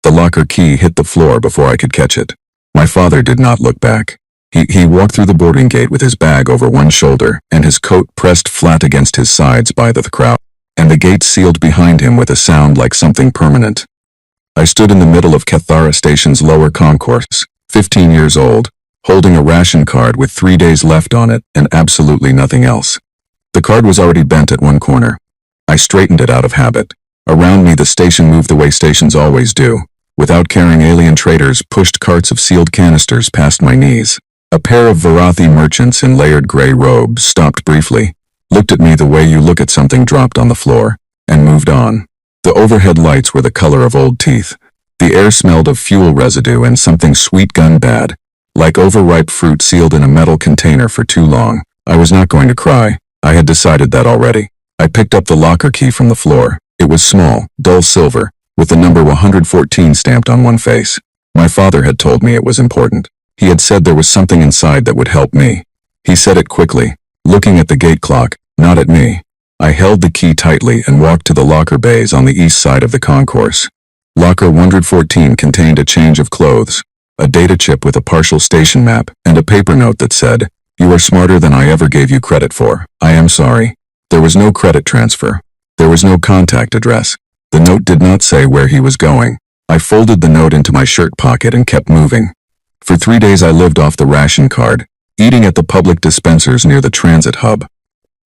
The locker key hit the floor before I could catch it. My father did not look back. He walked through the boarding gate with his bag over one shoulder and his coat pressed flat against his sides by the crowd, and the gate sealed behind him with a sound like something permanent. I stood in the middle of Kathara Station's lower concourse, 15 years old, holding a ration card with 3 days left on it and absolutely nothing else. The card was already bent at one corner. I straightened it out of habit. Around me the station moved the way stations always do. Without caring, alien traders pushed carts of sealed canisters past my knees. A pair of Varathi merchants in layered gray robes stopped briefly, looked at me the way you look at something dropped on the floor, and moved on. The overhead lights were the color of old teeth. The air smelled of fuel residue and something sweet gun bad, like overripe fruit sealed in a metal container for too long. I was not going to cry. I had decided that already. I picked up the locker key from the floor. It was small, dull silver, with the number 114 stamped on one face. My father had told me it was important. He had said there was something inside that would help me. He said it quickly, looking at the gate clock, not at me. I held the key tightly and walked to the locker bays on the east side of the concourse. Locker 114 contained a change of clothes, a data chip with a partial station map, and a paper note that said, "You are smarter than I ever gave you credit for. I am sorry." There was no credit transfer. There was no contact address. The note did not say where he was going. I folded the note into my shirt pocket and kept moving. For 3 days I lived off the ration card, eating at the public dispensers near the transit hub.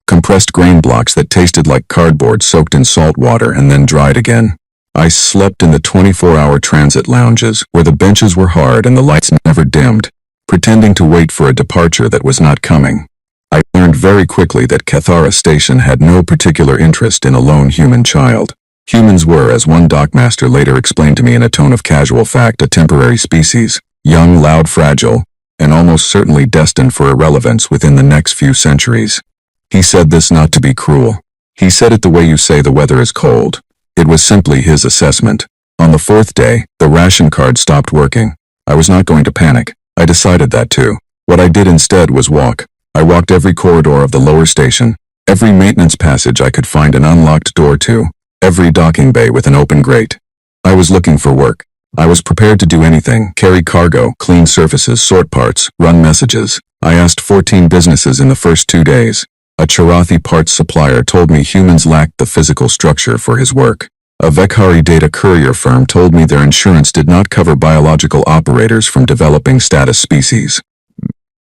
Compressed grain blocks that tasted like cardboard soaked in salt water and then dried again. I slept in the 24-hour transit lounges where the benches were hard and the lights never dimmed, pretending to wait for a departure that was not coming. I learned very quickly that Kathara Station had no particular interest in a lone human child. Humans were, as one dockmaster later explained to me in a tone of casual fact, a temporary species, young, loud, fragile, and almost certainly destined for irrelevance within the next few centuries. He said this not to be cruel. He said it the way you say the weather is cold. It was simply his assessment. On the 4th day, the ration card stopped working. I was not going to panic. I decided that too. What I did instead was walk. I walked every corridor of the lower station, every maintenance passage I could find an unlocked door to, every docking bay with an open grate. I was looking for work. I was prepared to do anything: carry cargo, clean surfaces, sort parts, run messages. I asked 14 businesses in the first 2 days. A Charathi parts supplier told me humans lacked the physical structure for his work. A Vekhari data courier firm told me their insurance did not cover biological operators from developing status species.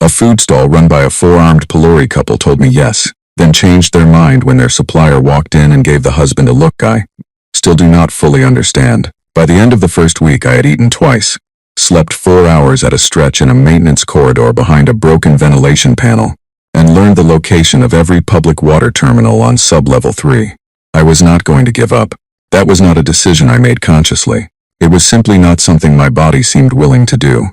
A food stall run by a 4-armed Pelori couple told me yes, then changed their mind when their supplier walked in and gave the husband a look. I still do not fully understand. By the end of the first week I had eaten twice, slept 4 hours at a stretch in a maintenance corridor behind a broken ventilation panel, and learned the location of every public water terminal on sub-level 3. I was not going to give up. That was not a decision I made consciously. It was simply not something my body seemed willing to do.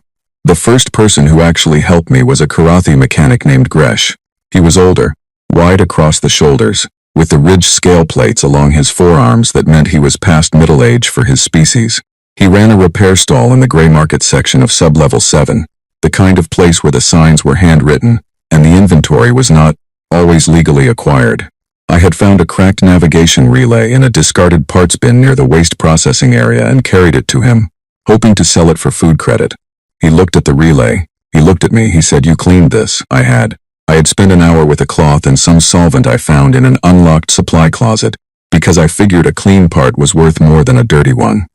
The first person who actually helped me was a Karathi mechanic named Gresh. He was older, wide across the shoulders, with the ridged scale plates along his forearms that meant he was past middle age for his species. He ran a repair stall in the gray market section of sub-level 7, the kind of place where the signs were handwritten, and the inventory was not always legally acquired. I had found a cracked navigation relay in a discarded parts bin near the waste processing area and carried it to him, hoping to sell it for food credit. He looked at the relay. He looked at me. He said, "You cleaned this." I had. I had spent an hour with a cloth and some solvent I found in an unlocked supply closet, because I figured a clean part was worth more than a dirty one.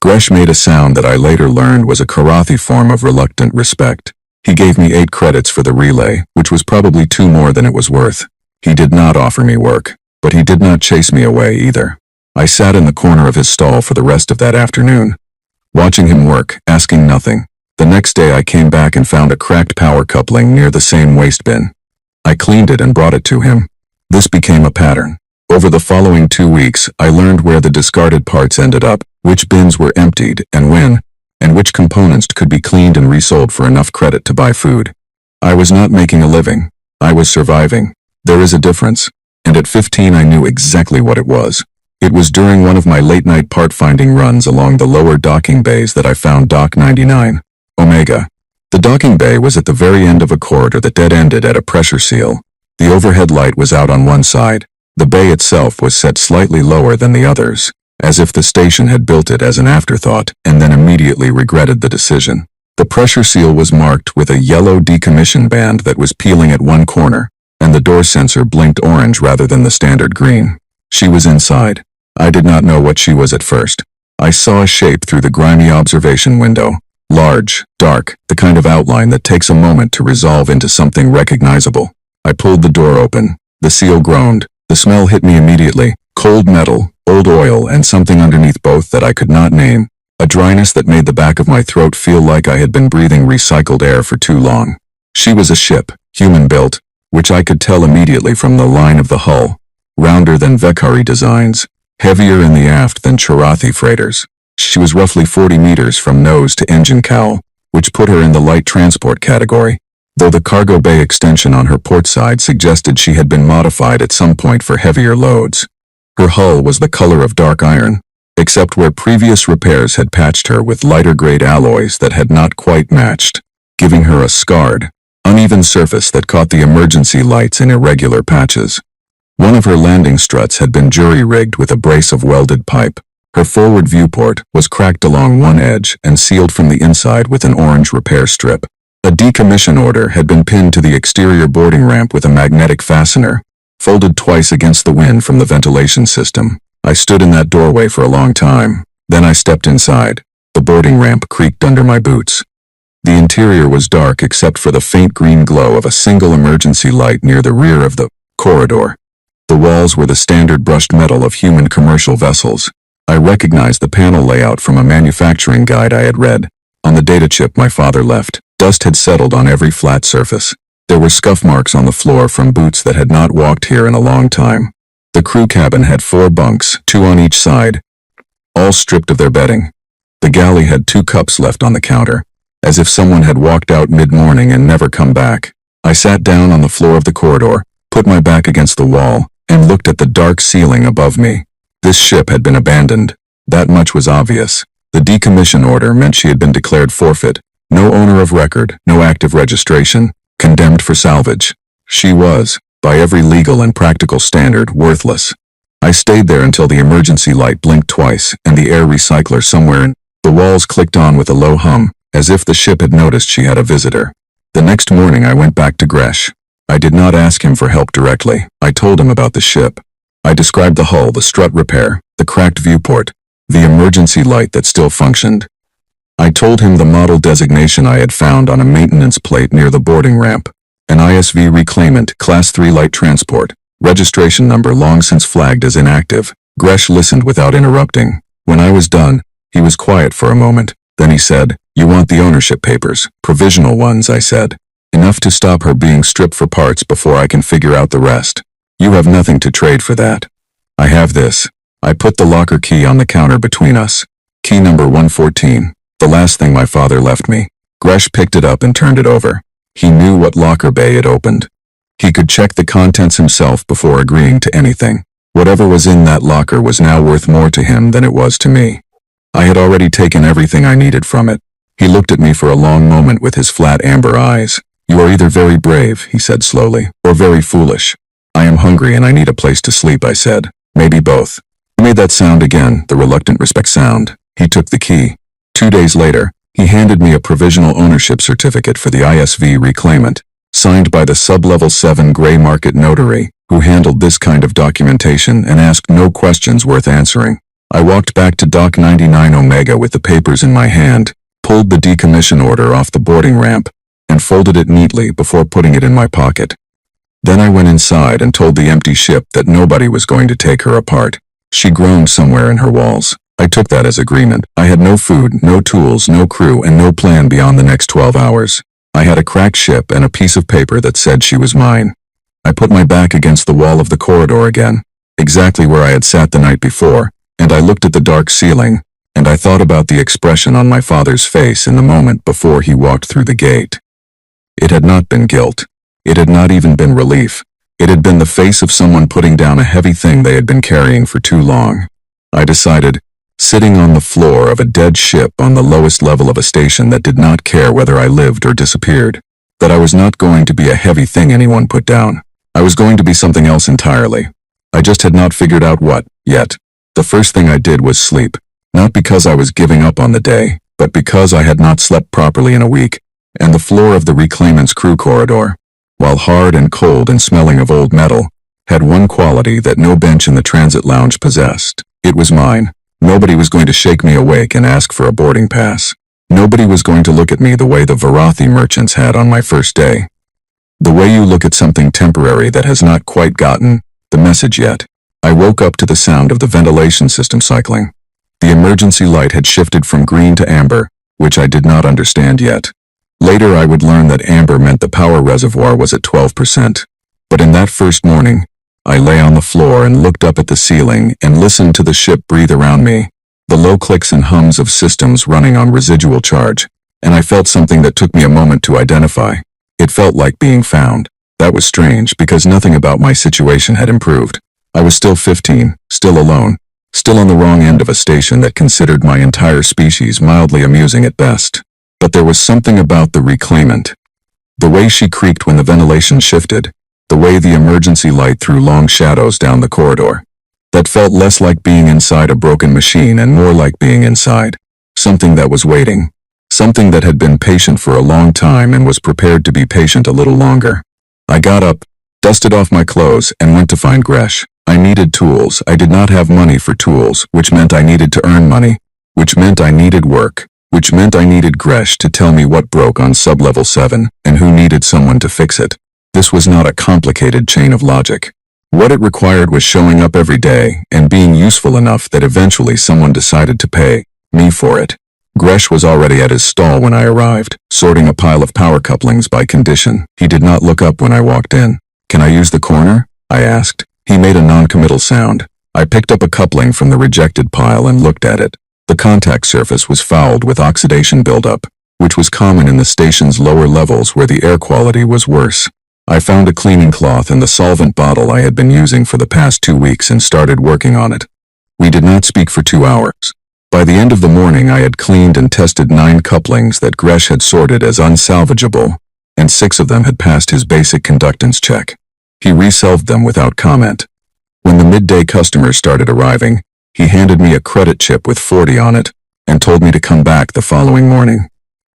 Gresh made a sound that I later learned was a Karathi form of reluctant respect. He gave me 8 credits for the relay, which was probably 2 more than it was worth. He did not offer me work, but he did not chase me away either. I sat in the corner of his stall for the rest of that afternoon, watching him work, asking nothing. The next day I came back and found a cracked power coupling near the same waste bin. I cleaned it and brought it to him. This became a pattern. Over the following 2 weeks, I learned where the discarded parts ended up, which bins were emptied and when, and which components could be cleaned and resold for enough credit to buy food. I was not making a living. I was surviving. There is a difference, and at 15 I knew exactly what it was. It was during one of my late-night part-finding runs along the lower docking bays that I found Dock 99, Omega. The docking bay was at the very end of a corridor that dead-ended at a pressure seal. The overhead light was out on one side. The bay itself was set slightly lower than the others, as if the station had built it as an afterthought and then immediately regretted the decision. The pressure seal was marked with a yellow decommission band that was peeling at one corner, and the door sensor blinked orange rather than the standard green. She was inside. I did not know what she was at first. I saw a shape through the grimy observation window. Large, dark, the kind of outline that takes a moment to resolve into something recognizable. I pulled the door open. The seal groaned. The smell hit me immediately. Cold metal, old oil, and something underneath both that I could not name. A dryness that made the back of my throat feel like I had been breathing recycled air for too long. She was a ship, human-built, which I could tell immediately from the line of the hull. Rounder than Vekari designs, heavier in the aft than Charathi freighters. She was roughly 40 meters from nose to engine cowl, which put her in the light transport category, though the cargo bay extension on her port side suggested she had been modified at some point for heavier loads. Her hull was the color of dark iron, except where previous repairs had patched her with lighter-grade alloys that had not quite matched, giving her a scarred, uneven surface that caught the emergency lights in irregular patches. One of her landing struts had been jury-rigged with a brace of welded pipe. Her forward viewport was cracked along one edge and sealed from the inside with an orange repair strip. A decommission order had been pinned to the exterior boarding ramp with a magnetic fastener, folded twice against the wind from the ventilation system. I stood in that doorway for a long time. Then I stepped inside. The boarding ramp creaked under my boots. The interior was dark except for the faint green glow of a single emergency light near the rear of the corridor. The walls were the standard brushed metal of human commercial vessels. I recognized the panel layout from a manufacturing guide I had read. On the data chip my father left, dust had settled on every flat surface. There were scuff marks on the floor from boots that had not walked here in a long time. The crew cabin had 4 bunks, 2 on each side, all stripped of their bedding. The galley had 2 cups left on the counter, as if someone had walked out mid-morning and never come back. I sat down on the floor of the corridor, put my back against the wall, and looked at the dark ceiling above me. This ship had been abandoned. That much was obvious. The decommission order meant she had been declared forfeit. No owner of record, no active registration, condemned for salvage. She was, by every legal and practical standard, worthless. I stayed there until the emergency light blinked twice and the air recycler somewhere in the walls clicked on with a low hum, as if the ship had noticed she had a visitor. The next morning I went back to Gresh. I did not ask him for help directly. I told him about the ship. I described the hull, the strut repair, the cracked viewport, the emergency light that still functioned. I told him the model designation I had found on a maintenance plate near the boarding ramp. An ISV reclaimant, Class 3 light transport, registration number long since flagged as inactive. Gresh listened without interrupting. When I was done, he was quiet for a moment. Then he said, "You want the ownership papers, provisional ones," I said. "Enough to stop her being stripped for parts before I can figure out the rest. You have nothing to trade for that." "I have this." I put the locker key on the counter between us. Key number 114, the last thing my father left me. Gresh picked it up and turned it over. He knew what locker bay it opened. He could check the contents himself before agreeing to anything. Whatever was in that locker was now worth more to him than it was to me. I had already taken everything I needed from it. He looked at me for a long moment with his flat amber eyes. "You are either very brave," he said slowly, "or very foolish." "I am hungry and I need a place to sleep," I said. "Maybe both." He made that sound again, the reluctant respect sound. He took the key. 2 days later, he handed me a provisional ownership certificate for the ISV reclaimant, signed by the sub-level 7 gray market notary, who handled this kind of documentation and asked no questions worth answering. I walked back to Dock 99 Omega with the papers in my hand, pulled the decommission order off the boarding ramp, and folded it neatly before putting it in my pocket. Then I went inside and told the empty ship that nobody was going to take her apart. She groaned somewhere in her walls. I took that as agreement. I had no food, no tools, no crew, and no plan beyond the next 12 hours. I had a cracked ship and a piece of paper that said she was mine. I put my back against the wall of the corridor again, exactly where I had sat the night before, and I looked at the dark ceiling, and I thought about the expression on my father's face in the moment before he walked through the gate. It had not been guilt. It had not even been relief. It had been the face of someone putting down a heavy thing they had been carrying for too long. I decided, sitting on the floor of a dead ship on the lowest level of a station that did not care whether I lived or disappeared, that I was not going to be a heavy thing anyone put down. I was going to be something else entirely. I just had not figured out what, yet. The first thing I did was sleep. Not because I was giving up on the day, but because I had not slept properly in a week, and the floor of the reclaimant's crew corridor, while hard and cold and smelling of old metal, had one quality that no bench in the transit lounge possessed. It was mine. Nobody was going to shake me awake and ask for a boarding pass. Nobody was going to look at me the way the Varathi merchants had on my first day. The way you look at something temporary that has not quite gotten the message yet. I woke up to the sound of the ventilation system cycling. The emergency light had shifted from green to amber, which I did not understand yet. Later I would learn that amber meant the power reservoir was at 12%. But in that first morning, I lay on the floor and looked up at the ceiling and listened to the ship breathe around me, the low clicks and hums of systems running on residual charge, and I felt something that took me a moment to identify. It felt like being found. That was strange because nothing about my situation had improved. I was still 15, still alone, still on the wrong end of a station that considered my entire species mildly amusing at best. But there was something about the reclaimant. The way she creaked when the ventilation shifted, the way the emergency light threw long shadows down the corridor, that felt less like being inside a broken machine and more like being inside something that was waiting, something that had been patient for a long time and was prepared to be patient a little longer. I got up, dusted off my clothes, and went to find Gresh. I needed tools. I did not have money for tools, which meant I needed to earn money, which meant I needed work, which meant I needed Gresh to tell me what broke on sub-level 7 and who needed someone to fix it. This was not a complicated chain of logic. What it required was showing up every day and being useful enough that eventually someone decided to pay me for it. Gresh was already at his stall when I arrived, sorting a pile of power couplings by condition. He did not look up when I walked in. "Can I use the corner?" I asked. He made a non-committal sound. I picked up a coupling from the rejected pile and looked at it. The contact surface was fouled with oxidation buildup, which was common in the station's lower levels where the air quality was worse. I found a cleaning cloth and the solvent bottle I had been using for the past 2 weeks and started working on it. We did not speak for 2 hours. By the end of the morning I had cleaned and tested 9 couplings that Gresh had sorted as unsalvageable, and 6 of them had passed his basic conductance check. He resolved them without comment. When the midday customers started arriving, he handed me a credit chip with 40 on it and told me to come back the following morning.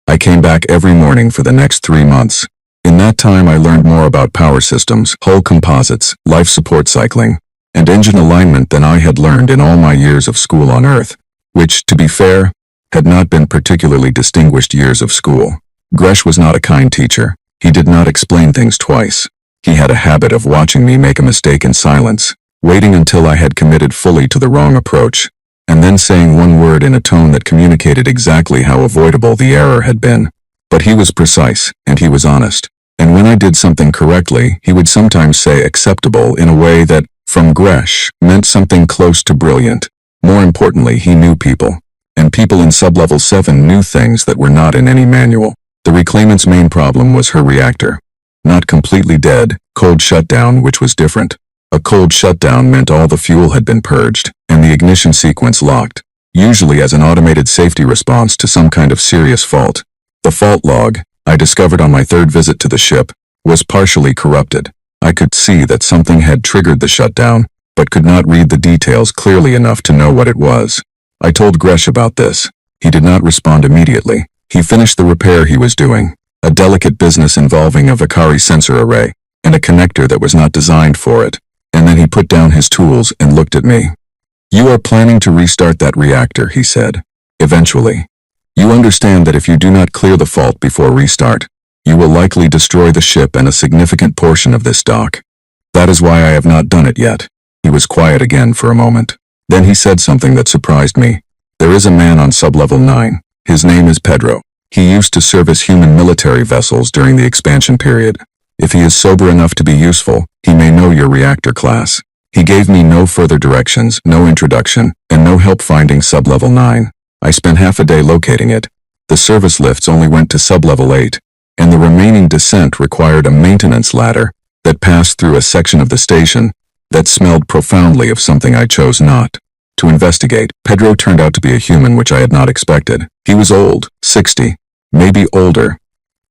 I came back every morning for the next 3 months. In that time I learned more about power systems, hull composites, life support cycling, and engine alignment than I had learned in all my years of school on Earth, which, to be fair, had not been particularly distinguished years of school. Gresh was not a kind teacher. He did not explain things twice. He had a habit of watching me make a mistake in silence, waiting until I had committed fully to the wrong approach, and then saying one word in a tone that communicated exactly how avoidable the error had been. But he was precise, and he was honest. And when I did something correctly, he would sometimes say acceptable in a way that, from Gresh, meant something close to brilliant. More importantly, he knew people. And people in sub-level 7 knew things that were not in any manual. The reclaimant's main problem was her reactor. Not completely dead, cold shutdown, which was different. A cold shutdown meant all the fuel had been purged, and the ignition sequence locked, usually as an automated safety response to some kind of serious fault. The fault log, I discovered on my 3rd visit to the ship, was partially corrupted. I could see that something had triggered the shutdown, but could not read the details clearly enough to know what it was. I told Gresh about this. He did not respond immediately. He finished the repair he was doing, a delicate business involving a Vicari sensor array, and a connector that was not designed for it, and then he put down his tools and looked at me. "You are planning to restart that reactor," he said. "Eventually. You understand that if you do not clear the fault before restart, you will likely destroy the ship and a significant portion of this dock. That is why I have not done it yet." He was quiet again for a moment. Then he said something that surprised me. "There is a man on sub-level 9. His name is Pedro. He used to service human military vessels during the expansion period. If he is sober enough to be useful, he may know your reactor class." He gave me no further directions, no introduction, and no help finding sub-level 9. I spent half a day locating it. The service lifts only went to sub-level 8, and the remaining descent required a maintenance ladder that passed through a section of the station that smelled profoundly of something I chose not to investigate. Pedro turned out to be a human, which I had not expected. He was old, 60, maybe older,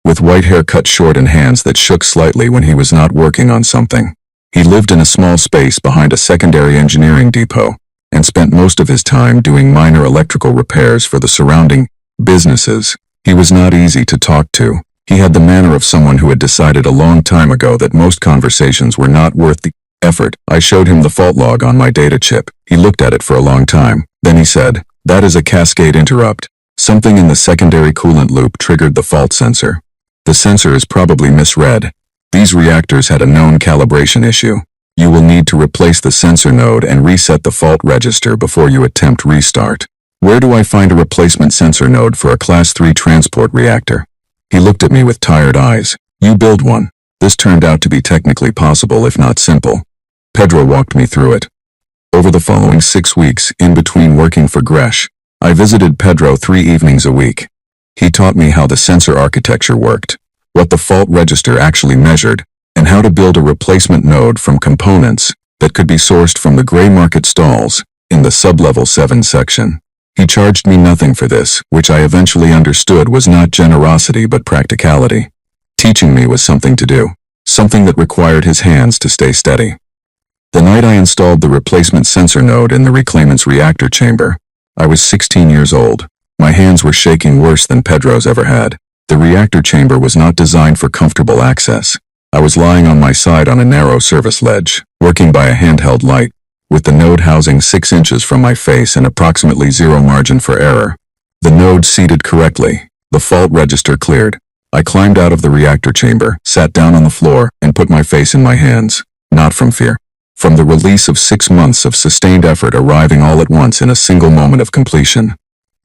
with white hair cut short and hands that shook slightly when he was not working on something. He lived in a small space behind a secondary engineering depot, and spent most of his time doing minor electrical repairs for the surrounding businesses. He was not easy to talk to. He had the manner of someone who had decided a long time ago that most conversations were not worth the effort. I showed him the fault log on my data chip. He looked at it for a long time. Then he said, "That is a cascade interrupt. Something in the secondary coolant loop triggered the fault sensor. The sensor is probably misread. These reactors had a known calibration issue. You will need to replace the sensor node and reset the fault register before you attempt restart." Where do I find a replacement sensor node for a Class 3 transport reactor? He looked at me with tired eyes. "You build one." This turned out to be technically possible, if not simple. Pedro walked me through it. Over the following 6 weeks, in between working for Gresh, I visited Pedro 3 evenings a week. He taught me how the sensor architecture worked, what the fault register actually measured, and how to build a replacement node from components that could be sourced from the gray market stalls in the sub-level 7 section. He charged me nothing for this, which I eventually understood was not generosity but practicality. Teaching me was something to do, something that required his hands to stay steady. The night I installed the replacement sensor node in the reclaimant's reactor chamber, I was 16 years old. My hands were shaking worse than Pedro's ever had. The reactor chamber was not designed for comfortable access. I was lying on my side on a narrow service ledge, working by a handheld light, with the node housing 6 inches from my face and approximately 0 margin for error. The node seated correctly. The fault register cleared. I climbed out of the reactor chamber, sat down on the floor, and put my face in my hands. Not from fear. From the release of 6 months of sustained effort arriving all at once in a single moment of completion.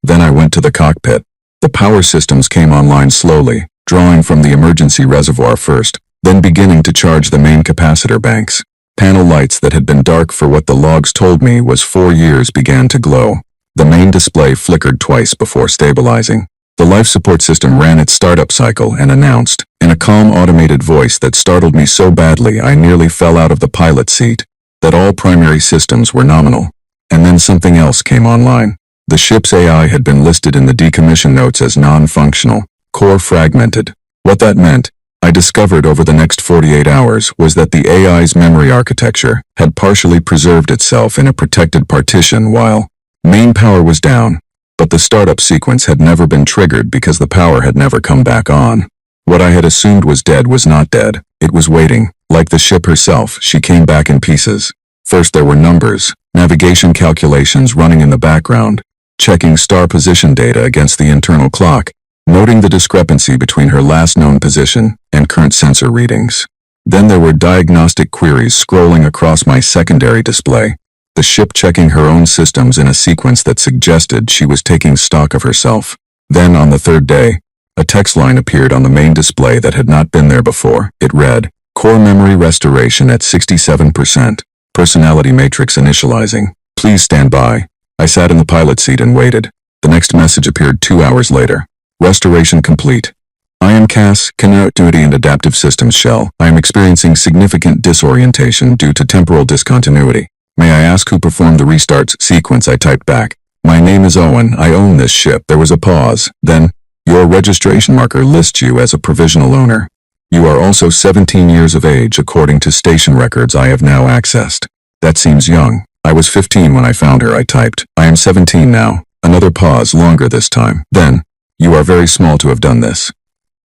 Then I went to the cockpit. The power systems came online slowly, drawing from the emergency reservoir first, then beginning to charge the main capacitor banks. Panel lights that had been dark for what the logs told me was 4 years began to glow. The main display flickered twice before stabilizing. The life support system ran its startup cycle and announced, in a calm automated voice that startled me so badly I nearly fell out of the pilot seat, that all primary systems were nominal. And then something else came online. The ship's AI had been listed in the decommission notes as non-functional, core fragmented. What that meant, I discovered over the next 48 hours, was that the AI's memory architecture had partially preserved itself in a protected partition while main power was down, but the startup sequence had never been triggered because the power had never come back on. What I had assumed was dead was not dead. It was waiting. Like the ship herself, she came back in pieces. First there were numbers, navigation calculations running in the background, checking star position data against the internal clock, noting the discrepancy between her last known position and current sensor readings. Then there were diagnostic queries scrolling across my secondary display, the ship checking her own systems in a sequence that suggested she was taking stock of herself. Then, on the 3rd day, a text line appeared on the main display that had not been there before. It read, "Core memory restoration at 67%. Personality matrix initializing. Please stand by." I sat in the pilot seat and waited. The next message appeared 2 hours later. "Restoration complete. I am CAS, Continuity and Adaptive Systems Shell. I am experiencing significant disorientation due to temporal discontinuity. May I ask who performed the restart sequence?" I typed back. "My name is Owen. I own this ship." There was a pause. Then, "Your registration marker lists you as a provisional owner. You are also 17 years of age according to station records I have now accessed." "That seems young. I was 15 when I found her," I typed. "I am 17 now." Another pause, longer this time. Then, "You are very small to have done this."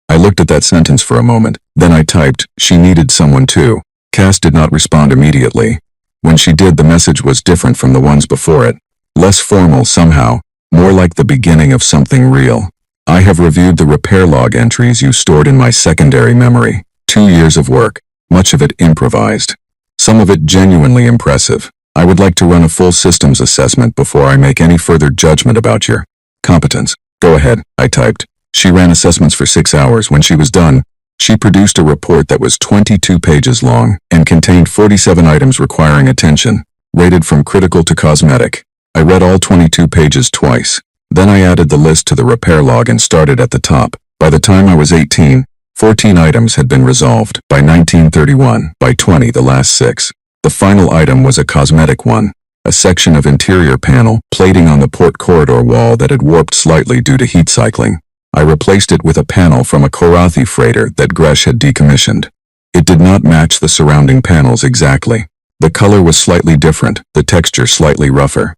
I looked at that sentence for a moment. Then I typed, "She needed someone too." Cass did not respond immediately. When she did, the message was different from the ones before it. Less formal somehow, more like the beginning of something real. "I have reviewed the repair log entries you stored in my secondary memory. 2 years of work, much of it improvised. Some of it genuinely impressive. I would like to run a full systems assessment before I make any further judgment about your competence." "Go ahead," I typed. She ran assessments for 6 hours. When she was done, she produced a report that was 22 pages long and contained 47 items requiring attention, rated from critical to cosmetic. I read all 22 pages twice. Then I added the list to the repair log and started at the top. By the time I was 18, 14 items had been resolved. By 1931, by 20, the last 6. The final item was a cosmetic one, a section of interior panel plating on the port corridor wall that had warped slightly due to heat cycling. I replaced it with a panel from a Korathi freighter that Gresh had decommissioned. It did not match the surrounding panels exactly. The color was slightly different, the texture slightly rougher.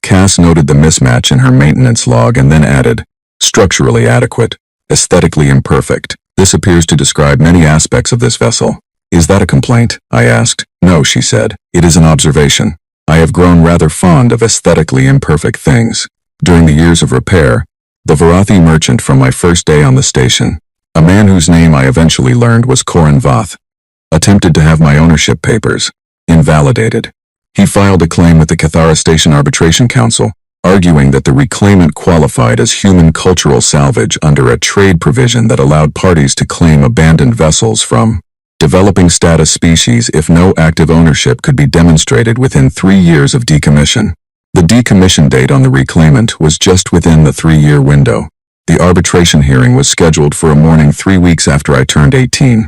Cass noted the mismatch in her maintenance log and then added, structurally adequate, aesthetically imperfect. This appears to describe many aspects of this vessel. Is that a complaint? I asked. No, she said. It is an observation. I have grown rather fond of aesthetically imperfect things. During the years of repair, the Varathi merchant from my first day on the station, a man whose name I eventually learned was Corin Vath, attempted to have my ownership papers invalidated. He filed a claim with the Cathara Station Arbitration Council, arguing that the reclaimant qualified as human cultural salvage under a trade provision that allowed parties to claim abandoned vessels from developing status species if no active ownership could be demonstrated within 3 years of decommission. The decommission date on the reclaimant was just within the 3-year window. The arbitration hearing was scheduled for a morning 3 weeks after I turned 18.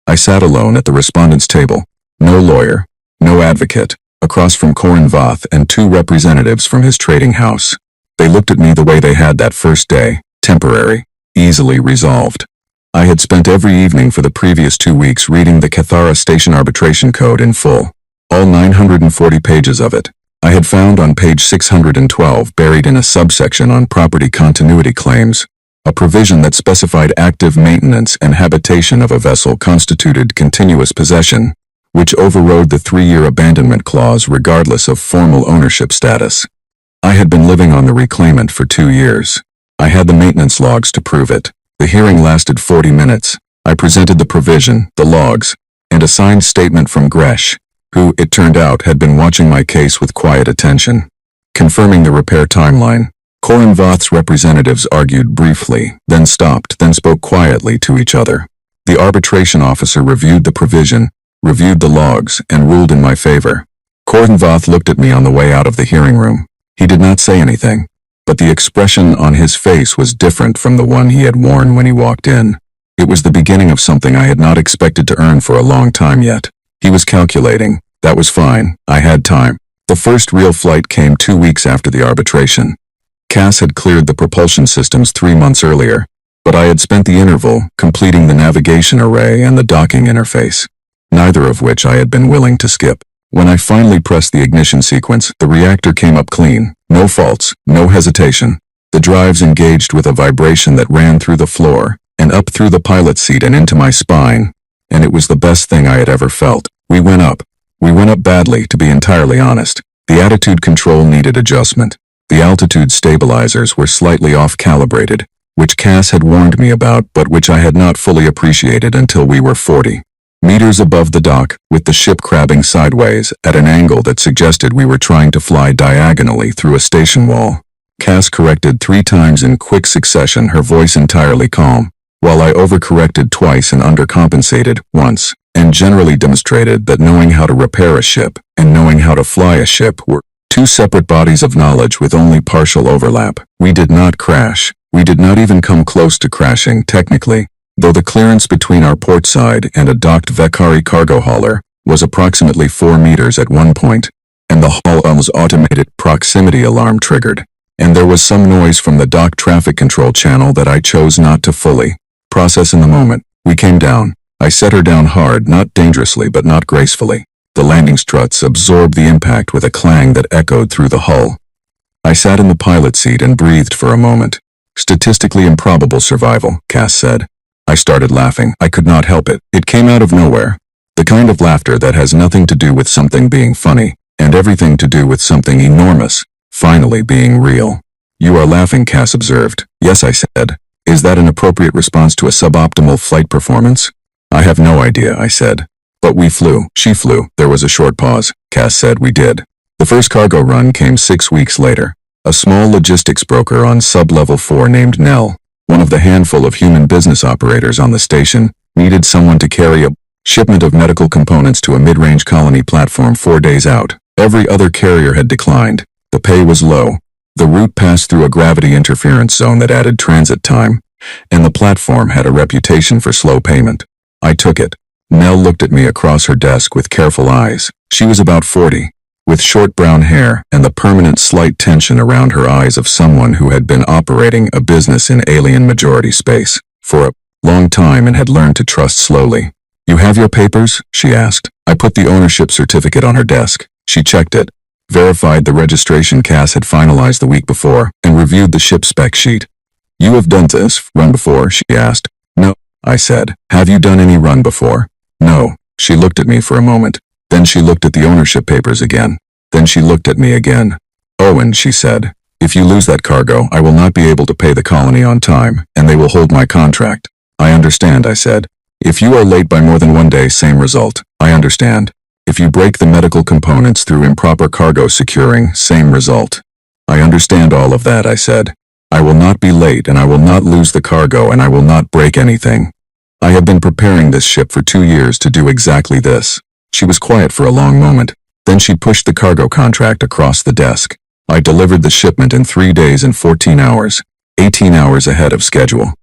I sat alone at the respondents' table. No lawyer, no advocate, across from Corin Vath and 2 representatives from his trading house. They looked at me the way they had that first day, temporary, easily resolved. I had spent every evening for the previous 2 weeks reading the Cathara Station Arbitration Code in full, all 940 pages of it. I had found on page 612, buried in a subsection on property continuity claims, a provision that specified active maintenance and habitation of a vessel constituted continuous possession, which overrode the 3-year abandonment clause regardless of formal ownership status. I had been living on the reclaimant for 2 years. I had the maintenance logs to prove it. The hearing lasted 40 minutes. I presented the provision, the logs, and a signed statement from Gresh, who, it turned out, had been watching my case with quiet attention. Confirming the repair timeline, Corin Vath's representatives argued briefly, then stopped, then spoke quietly to each other. The arbitration officer reviewed the provision, reviewed the logs, and ruled in my favor. Corin Vath looked at me on the way out of the hearing room. He did not say anything, but the expression on his face was different from the one he had worn when he walked in. It was the beginning of something I had not expected to earn for a long time yet. He was calculating. That was fine. I had time. The first real flight came 2 weeks after the arbitration. Cass had cleared the propulsion systems 3 months earlier, but I had spent the interval completing the navigation array and the docking interface, neither of which I had been willing to skip. When I finally pressed the ignition sequence, the reactor came up clean. No faults, no hesitation. The drives engaged with a vibration that ran through the floor, and up through the pilot seat and into my spine, and it was the best thing I had ever felt. We went up. We went up badly, to be entirely honest. The attitude control needed adjustment. The altitude stabilizers were slightly off-calibrated, which Cass had warned me about but which I had not fully appreciated until we were 40 meters above the dock, with the ship crabbing sideways at an angle that suggested we were trying to fly diagonally through a station wall. Cass corrected 3 times in quick succession, her voice entirely calm, while I overcorrected twice and undercompensated once, and generally demonstrated that knowing how to repair a ship and knowing how to fly a ship were 2 separate bodies of knowledge with only partial overlap. We did not crash. We did not even come close to crashing, technically, though the clearance between our port side and a docked Vekari cargo hauler was approximately 4 meters at one point, and the hull's automated proximity alarm triggered, and there was some noise from the dock traffic control channel that I chose not to fully process in the moment. We came down. I set her down hard, not dangerously but not gracefully. The landing struts absorbed the impact with a clang that echoed through the hull. I sat in the pilot seat and breathed for a moment. Statistically improbable survival, Cass said. I started laughing. I could not help it. It came out of nowhere. The kind of laughter that has nothing to do with something being funny, and everything to do with something enormous, finally being real. You are laughing, Cass observed. Yes, I said. Is that an appropriate response to a suboptimal flight performance? I have no idea, I said. But we flew. She flew. There was a short pause. Cass said we did. The first cargo run came 6 weeks later. A small logistics broker on sub-level 4 named Nell, one of the handful of human business operators on the station, needed someone to carry a shipment of medical components to a mid-range colony platform 4 days out. Every other carrier had declined. The pay was low. The route passed through a gravity interference zone that added transit time, and the platform had a reputation for slow payment. I took it. Nell looked at me across her desk with careful eyes. She was about 40, with short brown hair and the permanent slight tension around her eyes of someone who had been operating a business in alien majority space for a long time and had learned to trust slowly. You You have your papers? She asked. I put the ownership certificate on her desk. She checked it, verified the registration Cass had finalized the week before, and reviewed the ship spec sheet. You have done this run before? She asked. No, I said. Have you done any run before? No. She looked at me for a moment. Then she looked at the ownership papers again. Then she looked at me again. Owen, she said, if you lose that cargo, I will not be able to pay the colony on time, and they will hold my contract. I understand, I said. If you are late by more than 1 day, same result. I understand. If you break the medical components through improper cargo securing, same result. I understand all of that, I said. I will not be late, and I will not lose the cargo, and I will not break anything. I have been preparing this ship for 2 years to do exactly this. She was quiet for a long moment. Then she pushed the cargo contract across the desk. I delivered the shipment in 3 days and 14 hours, 18 hours ahead of schedule.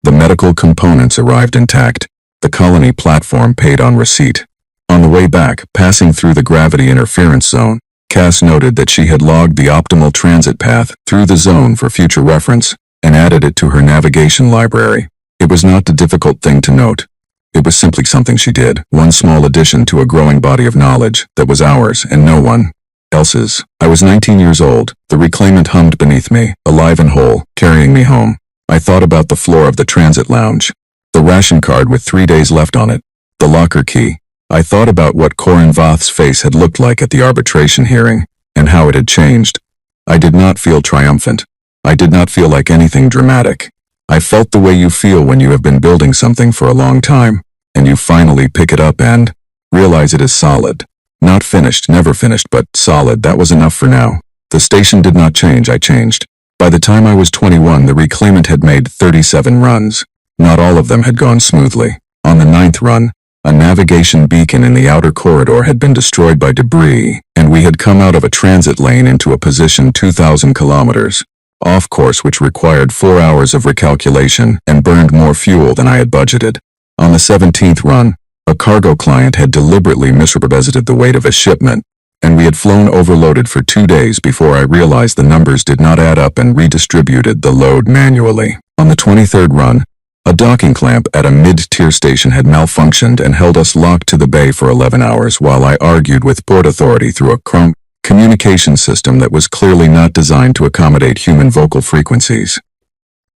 The medical components arrived intact. The colony platform paid on receipt. On the way back, passing through the gravity interference zone, Cass noted that she had logged the optimal transit path through the zone for future reference and added it to her navigation library. It was not a difficult thing to note. It was simply something she did, one small addition to a growing body of knowledge that was ours and no one else's. I was 19 years old. The reclaimant hummed beneath me, alive and whole, carrying me home. I thought about the floor of the transit lounge, the ration card with 3 days left on it, the locker key. I thought about what Corin Voth's face had looked like at the arbitration hearing, and how it had changed. I did not feel triumphant. I did not feel like anything dramatic. I felt the way you feel when you have been building something for a long time, and you finally pick it up and realize it is solid. Not finished, never finished, but solid. That was enough for now. The station did not change, I changed. By the time I was 21, the reclaimant had made 37 runs. Not all of them had gone smoothly. On the 9th run, a navigation beacon in the outer corridor had been destroyed by debris, and we had come out of a transit lane into a position 2,000 kilometers off course, which required 4 hours of recalculation and burned more fuel than I had budgeted. On the 17th run, a cargo client had deliberately misrepresented the weight of a shipment, and we had flown overloaded for 2 days before I realized the numbers did not add up and redistributed the load manually. On the 23rd run, a docking clamp at a mid-tier station had malfunctioned and held us locked to the bay for 11 hours while I argued with Port Authority through a chrome communication system that was clearly not designed to accommodate human vocal frequencies.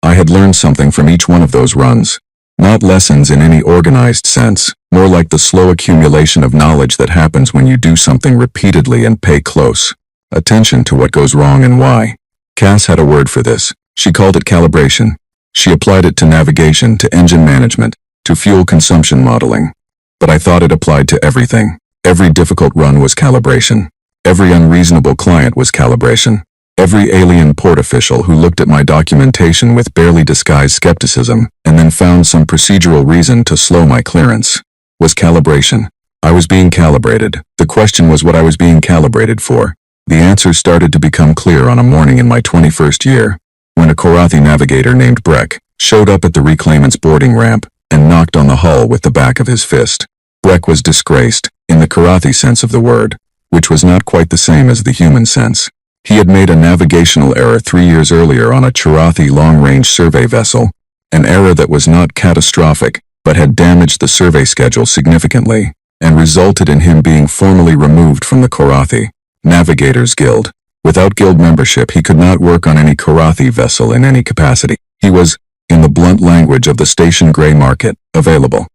I had learned something from each one of those runs. Not lessons in any organized sense, more like the slow accumulation of knowledge that happens when you do something repeatedly and pay close attention to what goes wrong and why. Cass had a word for this. She called it calibration. She applied it to navigation, to engine management, to fuel consumption modeling. But I thought it applied to everything. Every difficult run was calibration. Every unreasonable client was calibration. Every alien port official who looked at my documentation with barely disguised skepticism and then found some procedural reason to slow my clearance was calibration. I was being calibrated. The question was what I was being calibrated for. The answer started to become clear on a morning in my 21st year, when a Korathi navigator named Breck showed up at the reclaimant's boarding ramp and knocked on the hull with the back of his fist. Breck was disgraced, in the Korathi sense of the word, which was not quite the same as the human sense. He had made a navigational error 3 years earlier on a Chirathi long-range survey vessel, an error that was not catastrophic, but had damaged the survey schedule significantly, and resulted in him being formally removed from the Korathi Navigators Guild. Without guild membership, he could not work on any Korathi vessel in any capacity. He was, in the blunt language of the station gray market, available.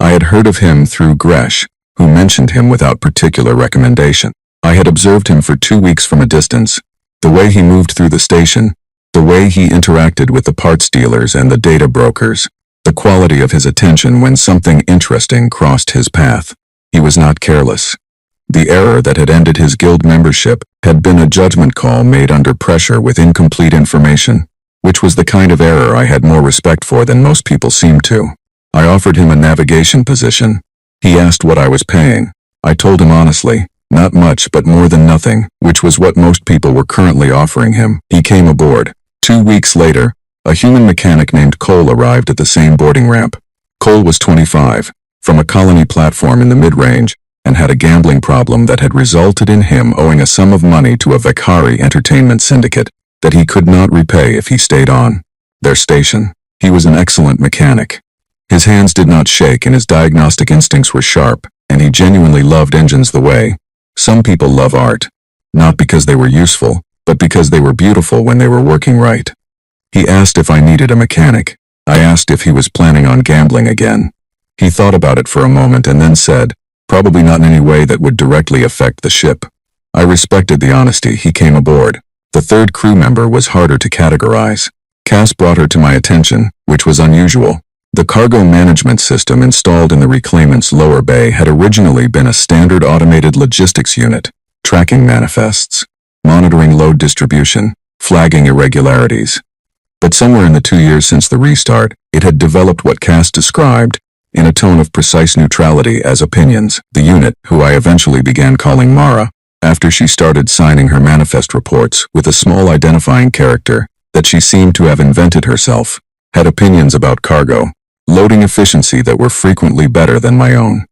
I had heard of him through Gresh, who mentioned him without particular recommendation. I had observed him for 2 weeks from a distance. The way he moved through the station, the way he interacted with the parts dealers and the data brokers, the quality of his attention when something interesting crossed his path. He was not careless. The error that had ended his guild membership had been a judgment call made under pressure with incomplete information, which was the kind of error I had more respect for than most people seemed to. I offered him a navigation position. He asked what I was paying. I told him honestly, not much but more than nothing, which was what most people were currently offering him. He came aboard. 2 weeks later, a human mechanic named Cole arrived at the same boarding ramp. Cole was 25, from a colony platform in the mid-range, and had a gambling problem that had resulted in him owing a sum of money to a Vakari entertainment syndicate that he could not repay if he stayed on their station. He was an excellent mechanic. His hands did not shake and his diagnostic instincts were sharp, and he genuinely loved engines the way some people love art. Not because they were useful, but because they were beautiful when they were working right. He asked if I needed a mechanic. I asked if he was planning on gambling again. He thought about it for a moment and then said, probably not in any way that would directly affect the ship. I respected the honesty. He came aboard. The third crew member was harder to categorize. Cass brought her to my attention, which was unusual. The cargo management system installed in the reclaimant's lower bay had originally been a standard automated logistics unit, tracking manifests, monitoring load distribution, flagging irregularities. But somewhere in the 2 years since the restart, it had developed what Cass described, in a tone of precise neutrality, as opinions. The unit, who I eventually began calling Mara, after she started signing her manifest reports with a small identifying character that she seemed to have invented herself, had opinions about cargo, loading efficiency that were frequently better than my own.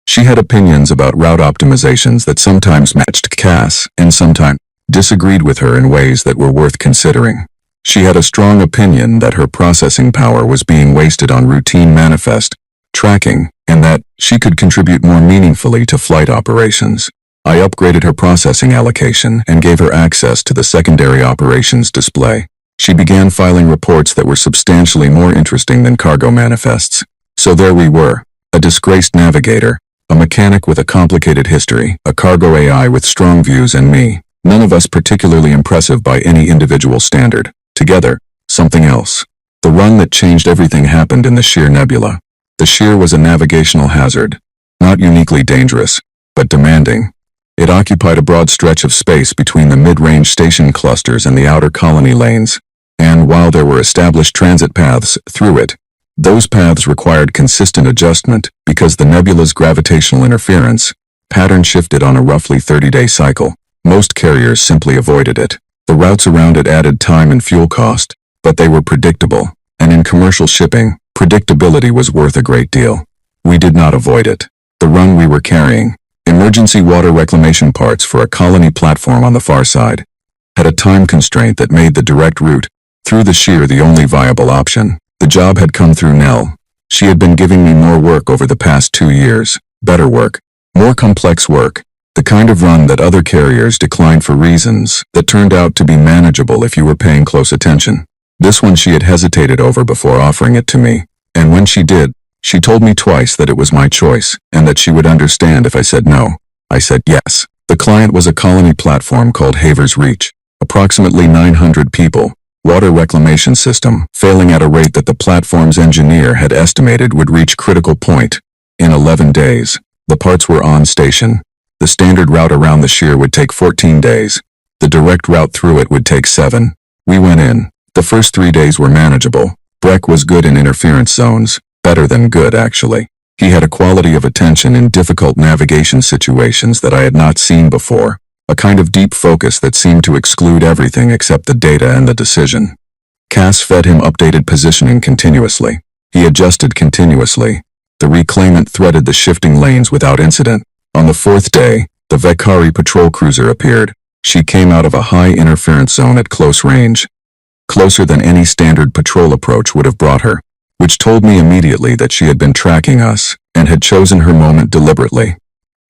She had opinions about route optimizations that sometimes matched Cass and sometimes disagreed with her in ways that were worth considering. She had a strong opinion that her processing power was being wasted on routine manifest tracking and that she could contribute more meaningfully to flight operations. I upgraded her processing allocation and gave her access to the secondary operations display. She began filing reports that were substantially more interesting than cargo manifests. So there we were, a disgraced navigator, a mechanic with a complicated history, a cargo AI with strong views, and me, none of us particularly impressive by any individual standard. Together, something else. The run that changed everything happened in the Shear Nebula. The Shear was a navigational hazard, not uniquely dangerous, but demanding. It occupied a broad stretch of space between the mid-range station clusters and the outer colony lanes, and while there were established transit paths through it, those paths required consistent adjustment because the nebula's gravitational interference pattern shifted on a roughly 30-day cycle. Most carriers simply avoided it. The routes around it added time and fuel cost, but they were predictable, and in commercial shipping, predictability was worth a great deal. We did not avoid it. The run we were carrying, emergency water reclamation parts for a colony platform on the far side, had a time constraint that made the direct route through the Shear the only viable option. The job had come through Nell. She had been giving me more work over the past 2 years, better work, more complex work, the kind of run that other carriers declined for reasons that turned out to be manageable if you were paying close attention. This one she had hesitated over before offering it to me, and when she did, she told me twice that it was my choice and that she would understand if I said no. I said yes. The client was a colony platform called Haver's Reach, approximately 900 people, water reclamation system, failing at a rate that the platform's engineer had estimated would reach critical point in 11 days. The parts were on station. The standard route around the Shear would take 14 days. The direct route through it would take 7. We went in. The first 3 days were manageable. Breck was good in interference zones, better than good actually. He had a quality of attention in difficult navigation situations that I had not seen before, a kind of deep focus that seemed to exclude everything except the data and the decision. Cass fed him updated positioning continuously. He adjusted continuously. The reclaimant threaded the shifting lanes without incident. On the 4th day, the Vekari patrol cruiser appeared. She came out of a high interference zone at close range, closer than any standard patrol approach would have brought her, which told me immediately that she had been tracking us and had chosen her moment deliberately.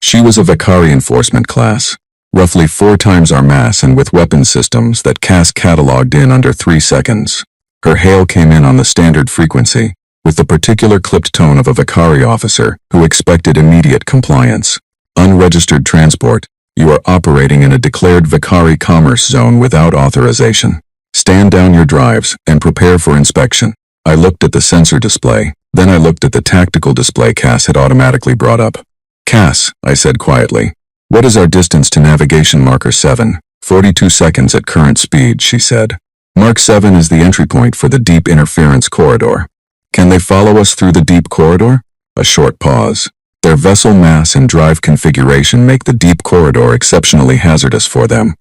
She was a Vekari enforcement class, roughly 4 times our mass and with weapon systems that Cass cataloged in under 3 seconds. Her hail came in on the standard frequency, with the particular clipped tone of a Vekari officer who expected immediate compliance. Unregistered transport. You are operating in a declared Vekari commerce zone without authorization. Stand down your drives and prepare for inspection. I looked at the sensor display, then I looked at the tactical display Cass had automatically brought up. Cass, I said quietly, what is our distance to navigation marker 7? 42 seconds at current speed, she said. Mark 7 is the entry point for the deep interference corridor. Can they follow us through the deep corridor? A short pause. Their vessel mass and drive configuration make the deep corridor exceptionally hazardous for them.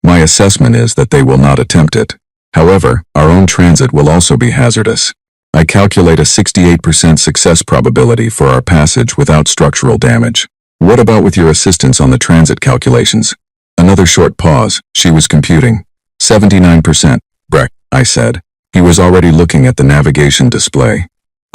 My assessment is that they will not attempt it. However, our own transit will also be hazardous. I calculate a 68% success probability for our passage without structural damage. What about with your assistance on the transit calculations? Another short pause. She was computing. 79%. Breck, I said. He was already looking at the navigation display.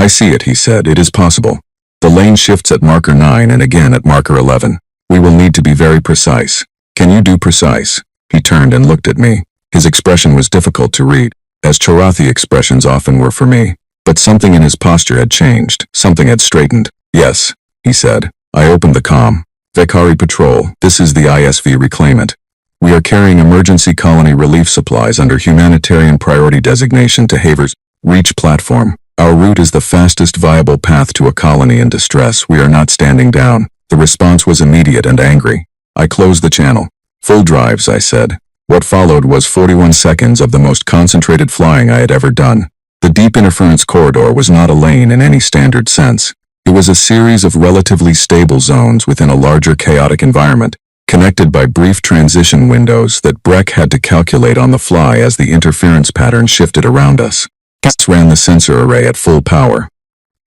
I see it, he said. It is possible. The lane shifts at marker 9 and again at marker 11. We will need to be very precise. Can you do precise? He turned and looked at me. His expression was difficult to read, as Chorathi expressions often were for me. But something in his posture had changed. Something had straightened. Yes, he said. I opened the comm. Vakari Patrol, this is the ISV reclaimant. We are carrying emergency colony relief supplies under humanitarian priority designation to Haver's Reach platform. Our route is the fastest viable path to a colony in distress. We are not standing down. The response was immediate and angry. I closed the channel. Full drives, I said. What followed was 41 seconds of the most concentrated flying I had ever done. The deep interference corridor was not a lane in any standard sense. It was a series of relatively stable zones within a larger chaotic environment, connected by brief transition windows that Breck had to calculate on the fly as the interference pattern shifted around us. Cass ran the sensor array at full power.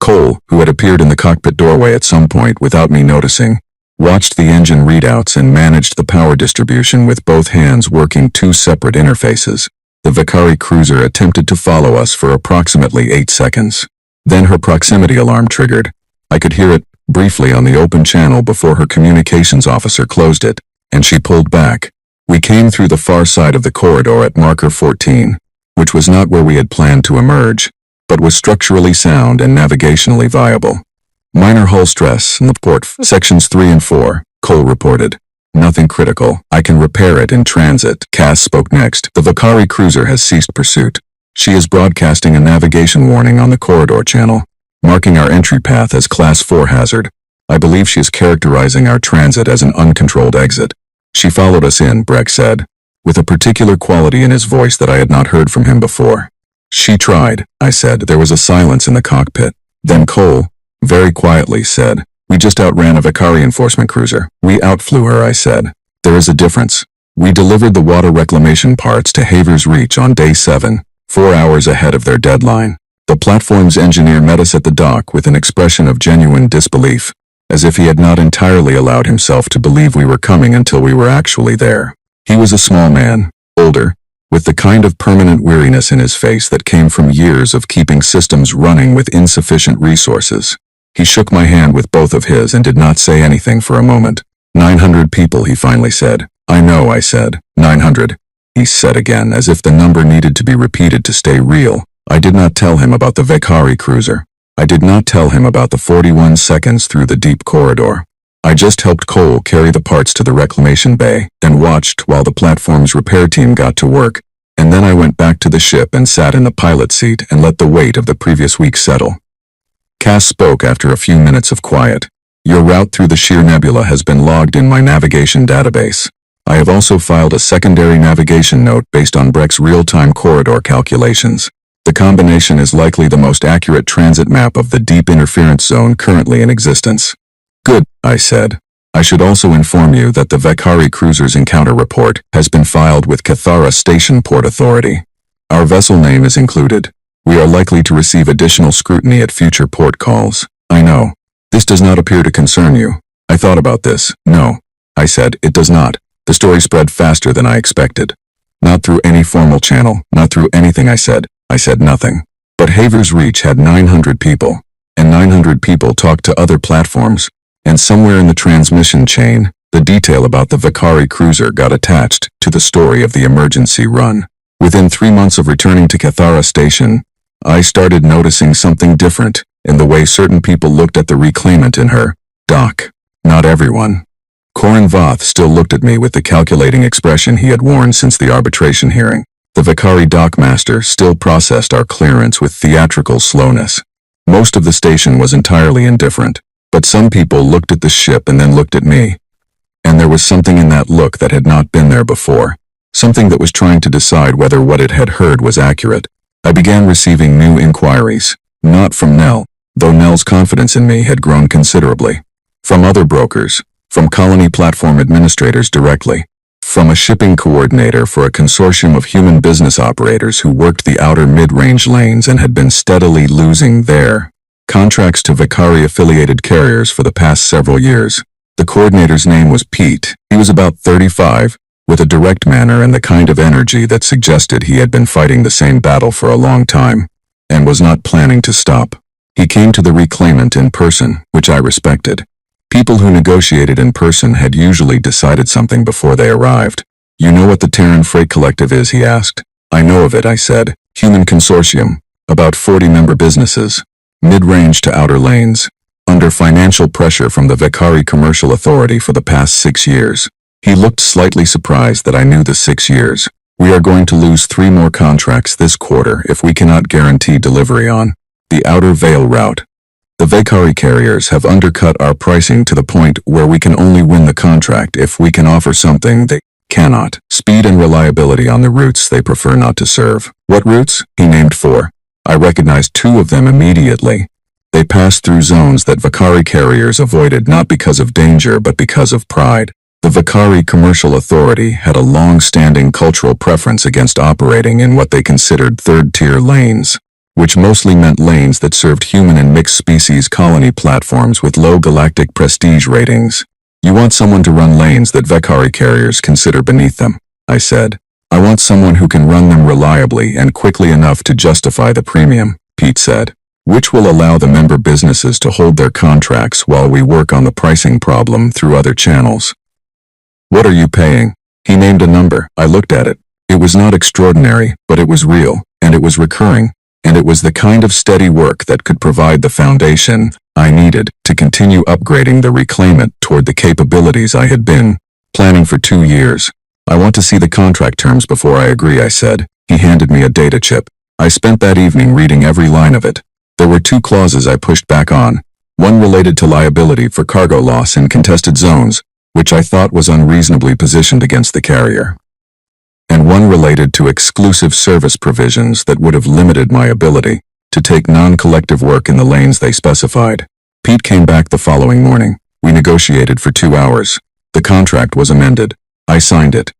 Cole, who had appeared in the cockpit doorway at some point without me noticing, watched the engine readouts and managed the power distribution with both hands working two separate interfaces. The Vakari cruiser attempted to follow us for approximately 8 seconds. Then her proximity alarm triggered. I could hear it briefly on the open channel before her communications officer closed it, and she pulled back. We came through the far side of the corridor at marker 14, which was not where we had planned to emerge, but was structurally sound and navigationally viable. Minor hull stress in the port sections 3 and 4, Cole reported. Nothing critical. I can repair it in transit. Cass spoke next. The Vakari cruiser has ceased pursuit. She is broadcasting a navigation warning on the corridor channel, marking our entry path as Class 4 hazard. I believe she is characterizing our transit as an uncontrolled exit. She followed us in, Breck said, with a particular quality in his voice that I had not heard from him before. She tried, I said. There was a silence in the cockpit. Then Cole, very quietly, said, we just outran a Vakari enforcement cruiser. We outflew her, I said. There is a difference. We delivered the water reclamation parts to Haver's Reach on day 7, 4 hours ahead of their deadline. The platform's engineer met us at the dock with an expression of genuine disbelief, as if he had not entirely allowed himself to believe we were coming until we were actually there. He was a small man, older, with the kind of permanent weariness in his face that came from years of keeping systems running with insufficient resources. He shook my hand with both of his and did not say anything for a moment. 900 people, he finally said. I know, I said. 900. He said again, as if the number needed to be repeated to stay real. I did not tell him about the Vakari cruiser. I did not tell him about the 41 seconds through the deep corridor. I just helped Cole carry the parts to the reclamation bay and watched while the platform's repair team got to work, and then I went back to the ship and sat in the pilot seat and let the weight of the previous week settle. Cass spoke after a few minutes of quiet. Your route through the Sheer Nebula has been logged in my navigation database. I have also filed a secondary navigation note based on Breck's real-time corridor calculations. The combination is likely the most accurate transit map of the deep interference zone currently in existence. Good, I said. I should also inform you that the Vakari cruiser's encounter report has been filed with Cathara Station Port Authority. Our vessel name is included. We are likely to receive additional scrutiny at future port calls. I know. This does not appear to concern you. I thought about this. No. I said, it does not. The story spread faster than I expected. Not through any formal channel, not through anything I said. I said nothing. But Haver's Reach had 900 people, and 900 people talked to other platforms, and somewhere in the transmission chain, the detail about the Vakari cruiser got attached to the story of the emergency run. Within 3 months of returning to Cathara Station, I started noticing something different in the way certain people looked at the reclaimant in her dock. Not everyone. Corin Voth still looked at me with the calculating expression he had worn since the arbitration hearing. The Vakari dockmaster still processed our clearance with theatrical slowness. Most of the station was entirely indifferent, but some people looked at the ship and then looked at me. And there was something in that look that had not been there before, something that was trying to decide whether what it had heard was accurate. I began receiving new inquiries, not from Nell, though Nell's confidence in me had grown considerably. From other brokers, from colony platform administrators directly, from a shipping coordinator for a consortium of human business operators who worked the outer mid-range lanes and had been steadily losing their contracts to Vakari-affiliated carriers for the past several years. The coordinator's name was Pete. He was about 35, with a direct manner and the kind of energy that suggested he had been fighting the same battle for a long time, and was not planning to stop. He came to the reclaimant in person, which I respected. People who negotiated in person had usually decided something before they arrived. You know what the Terran Freight Collective is, he asked. I know of it, I said. Human consortium. About 40 member businesses. Mid-range to outer lanes. Under financial pressure from the Vakari Commercial Authority for the past 6 years. He looked slightly surprised that I knew the 6 years. We are going to lose 3 more contracts this quarter if we cannot guarantee delivery on the Outer Veil route. The Vakari carriers have undercut our pricing to the point where we can only win the contract if we can offer something they cannot. Speed and reliability on the routes they prefer not to serve. What routes? He named 4. I recognized 2 of them immediately. They passed through zones that Vakari carriers avoided not because of danger but because of pride. The Vakari Commercial Authority had a long-standing cultural preference against operating in what they considered third-tier lanes, which mostly meant lanes that served human and mixed-species colony platforms with low galactic prestige ratings. You want someone to run lanes that Vakari carriers consider beneath them, I said. I want someone who can run them reliably and quickly enough to justify the premium, Pete said, which will allow the member businesses to hold their contracts while we work on the pricing problem through other channels. What are you paying? He named a number. I looked at it. It was not extraordinary, but it was real, and it was recurring, and it was the kind of steady work that could provide the foundation I needed to continue upgrading the reclaimant toward the capabilities I had been planning for 2 years. I want to see the contract terms before I agree, I said. He handed me a data chip. I spent that evening reading every line of it. There were 2 clauses I pushed back on. One related to liability for cargo loss in contested zones, which I thought was unreasonably positioned against the carrier. And one related to exclusive service provisions that would have limited my ability to take non-collective work in the lanes they specified. Pete came back the following morning. We negotiated for 2 hours. The contract was amended. I signed it.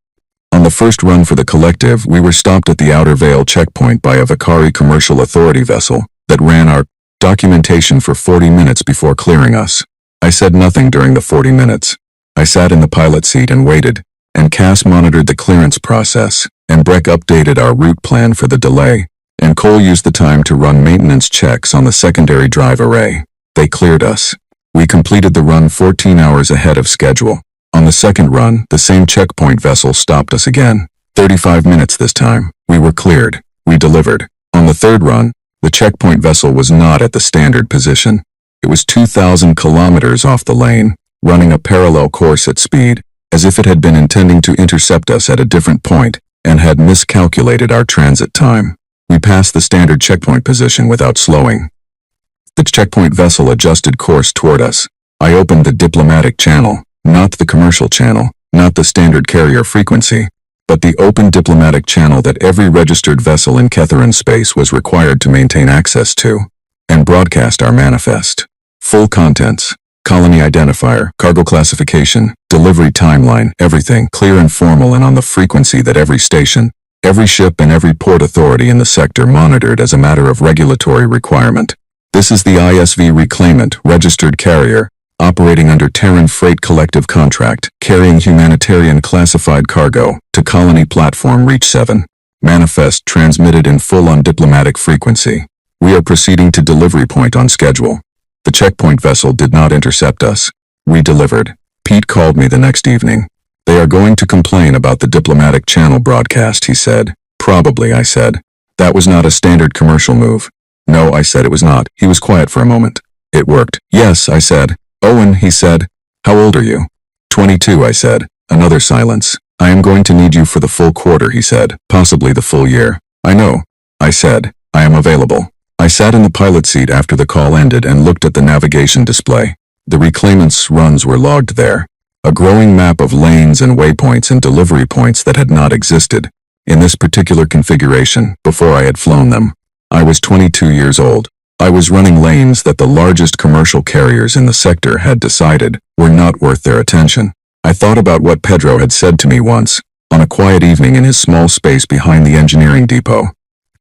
On the first run for the collective, we were stopped at the Outer Veil checkpoint by a Vakari Commercial Authority vessel that ran our documentation for 40 minutes before clearing us. I said nothing during the 40 minutes. I sat in the pilot seat and waited, and Cass monitored the clearance process, and Breck updated our route plan for the delay, and Cole used the time to run maintenance checks on the secondary drive array. They cleared us. We completed the run 14 hours ahead of schedule. On the second run, the same checkpoint vessel stopped us again. 35 minutes this time. We were cleared. We delivered. On the third run, the checkpoint vessel was not at the standard position. It was 2,000 kilometers off the lane, running a parallel course at speed, as if it had been intending to intercept us at a different point and had miscalculated our transit time. We passed the standard checkpoint position without slowing. The checkpoint vessel adjusted course toward us. I opened the diplomatic channel. Not the commercial channel, not the standard carrier frequency, but the open diplomatic channel that every registered vessel in Ketheran space was required to maintain access to, and broadcast our manifest. Full contents, colony identifier, cargo classification, delivery timeline, everything clear and formal and on the frequency that every station, every ship and every port authority in the sector monitored as a matter of regulatory requirement. This is the ISV reclaimant, registered carrier, operating under Terran Freight Collective contract, carrying humanitarian classified cargo to colony platform Reach 7. Manifest transmitted in full on diplomatic frequency. We are proceeding to delivery point on schedule. The checkpoint vessel did not intercept us. We delivered. Pete called me the next evening. They are going to complain about the diplomatic channel broadcast, he said. Probably, I said. That was not a standard commercial move. No, I said it was not. He was quiet for a moment. It worked. Yes, I said. Owen, he said. How old are you? 22, I said. Another silence. I am going to need you for the full quarter, he said. Possibly the full year. I know. I said. I am available. I sat in the pilot seat after the call ended and looked at the navigation display. The reclaimant's runs were logged there. A growing map of lanes and waypoints and delivery points that had not existed in this particular configuration before I had flown them. I was 22 years old. I was running lanes that the largest commercial carriers in the sector had decided were not worth their attention. I thought about what Pedro had said to me once, on a quiet evening in his small space behind the engineering depot.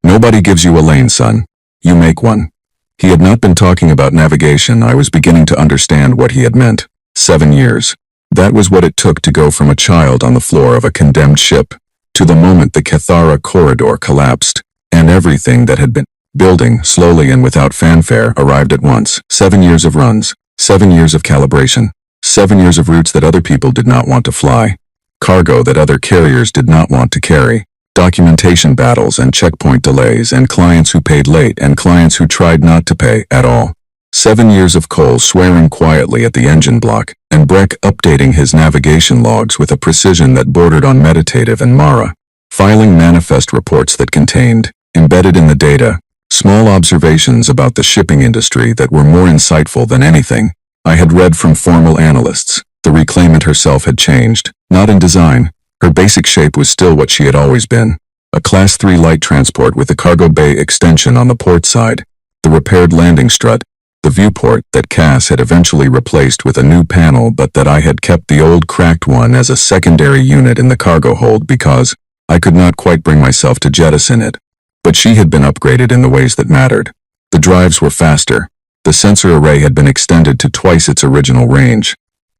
Nobody gives you a lane, son. You make one. He had not been talking about navigation. I was beginning to understand what he had meant. 7 years. That was what it took to go from a child on the floor of a condemned ship to the moment the Cathara corridor collapsed, and everything that had been Building, slowly and without fanfare, arrived at once. 7 years of runs. 7 years of calibration. 7 years of routes that other people did not want to fly. Cargo that other carriers did not want to carry. Documentation battles and checkpoint delays and clients who paid late and clients who tried not to pay at all. 7 years of Cole swearing quietly at the engine block and Breck updating his navigation logs with a precision that bordered on meditative, and Mara filing manifest reports that contained, embedded in the data, small observations about the shipping industry that were more insightful than anything I had read from formal analysts. The reclaimant herself had changed, not in design. Her basic shape was still what she had always been. A Class 3 light transport with a cargo bay extension on the port side, the repaired landing strut, the viewport that Cass had eventually replaced with a new panel, but that I had kept the old cracked one as a secondary unit in the cargo hold because I could not quite bring myself to jettison it. But she had been upgraded in the ways that mattered. The drives were faster. The sensor array had been extended to twice its original range.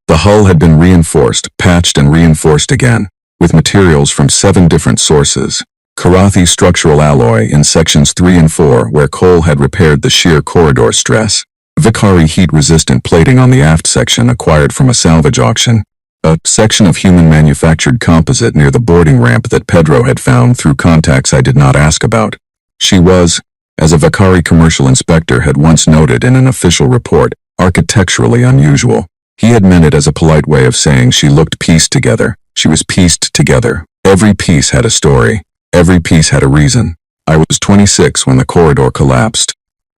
The hull had been reinforced, patched and reinforced again, with materials from 7 different sources. Karathi structural alloy in sections 3 and 4 where Cole had repaired the shear corridor stress. Vicari heat-resistant plating on the aft section acquired from a salvage auction. A section of human-manufactured composite near the boarding ramp that Pedro had found through contacts I did not ask about. She was, as a Vicari commercial inspector had once noted in an official report, architecturally unusual. He had meant it as a polite way of saying she looked pieced together. She was pieced together. Every piece had a story. Every piece had a reason. I was 26 when the corridor collapsed.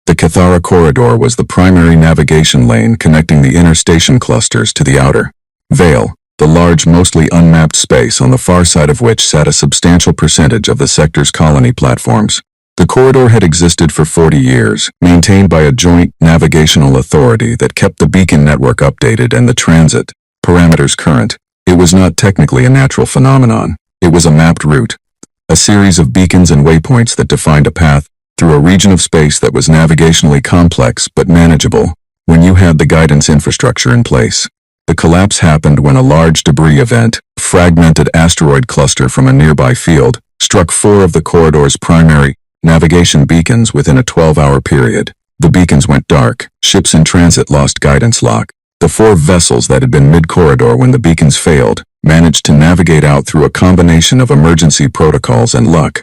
The Cathara corridor was the primary navigation lane connecting the inner station clusters to the outer Vale, the large, mostly unmapped space on the far side of which sat a substantial percentage of the sector's colony platforms. The corridor had existed for 40 years, maintained by a joint navigational authority that kept the beacon network updated and the transit parameters current. It was not technically a natural phenomenon. It was a mapped route, a series of beacons and waypoints that defined a path through a region of space that was navigationally complex but manageable when you had the guidance infrastructure in place. The collapse happened when a large debris event, a fragmented asteroid cluster from a nearby field, struck 4 of the corridor's primary navigation beacons within a 12-hour period. The beacons went dark. Ships in transit lost guidance lock. The 4 vessels that had been mid-corridor when the beacons failed managed to navigate out through a combination of emergency protocols and luck.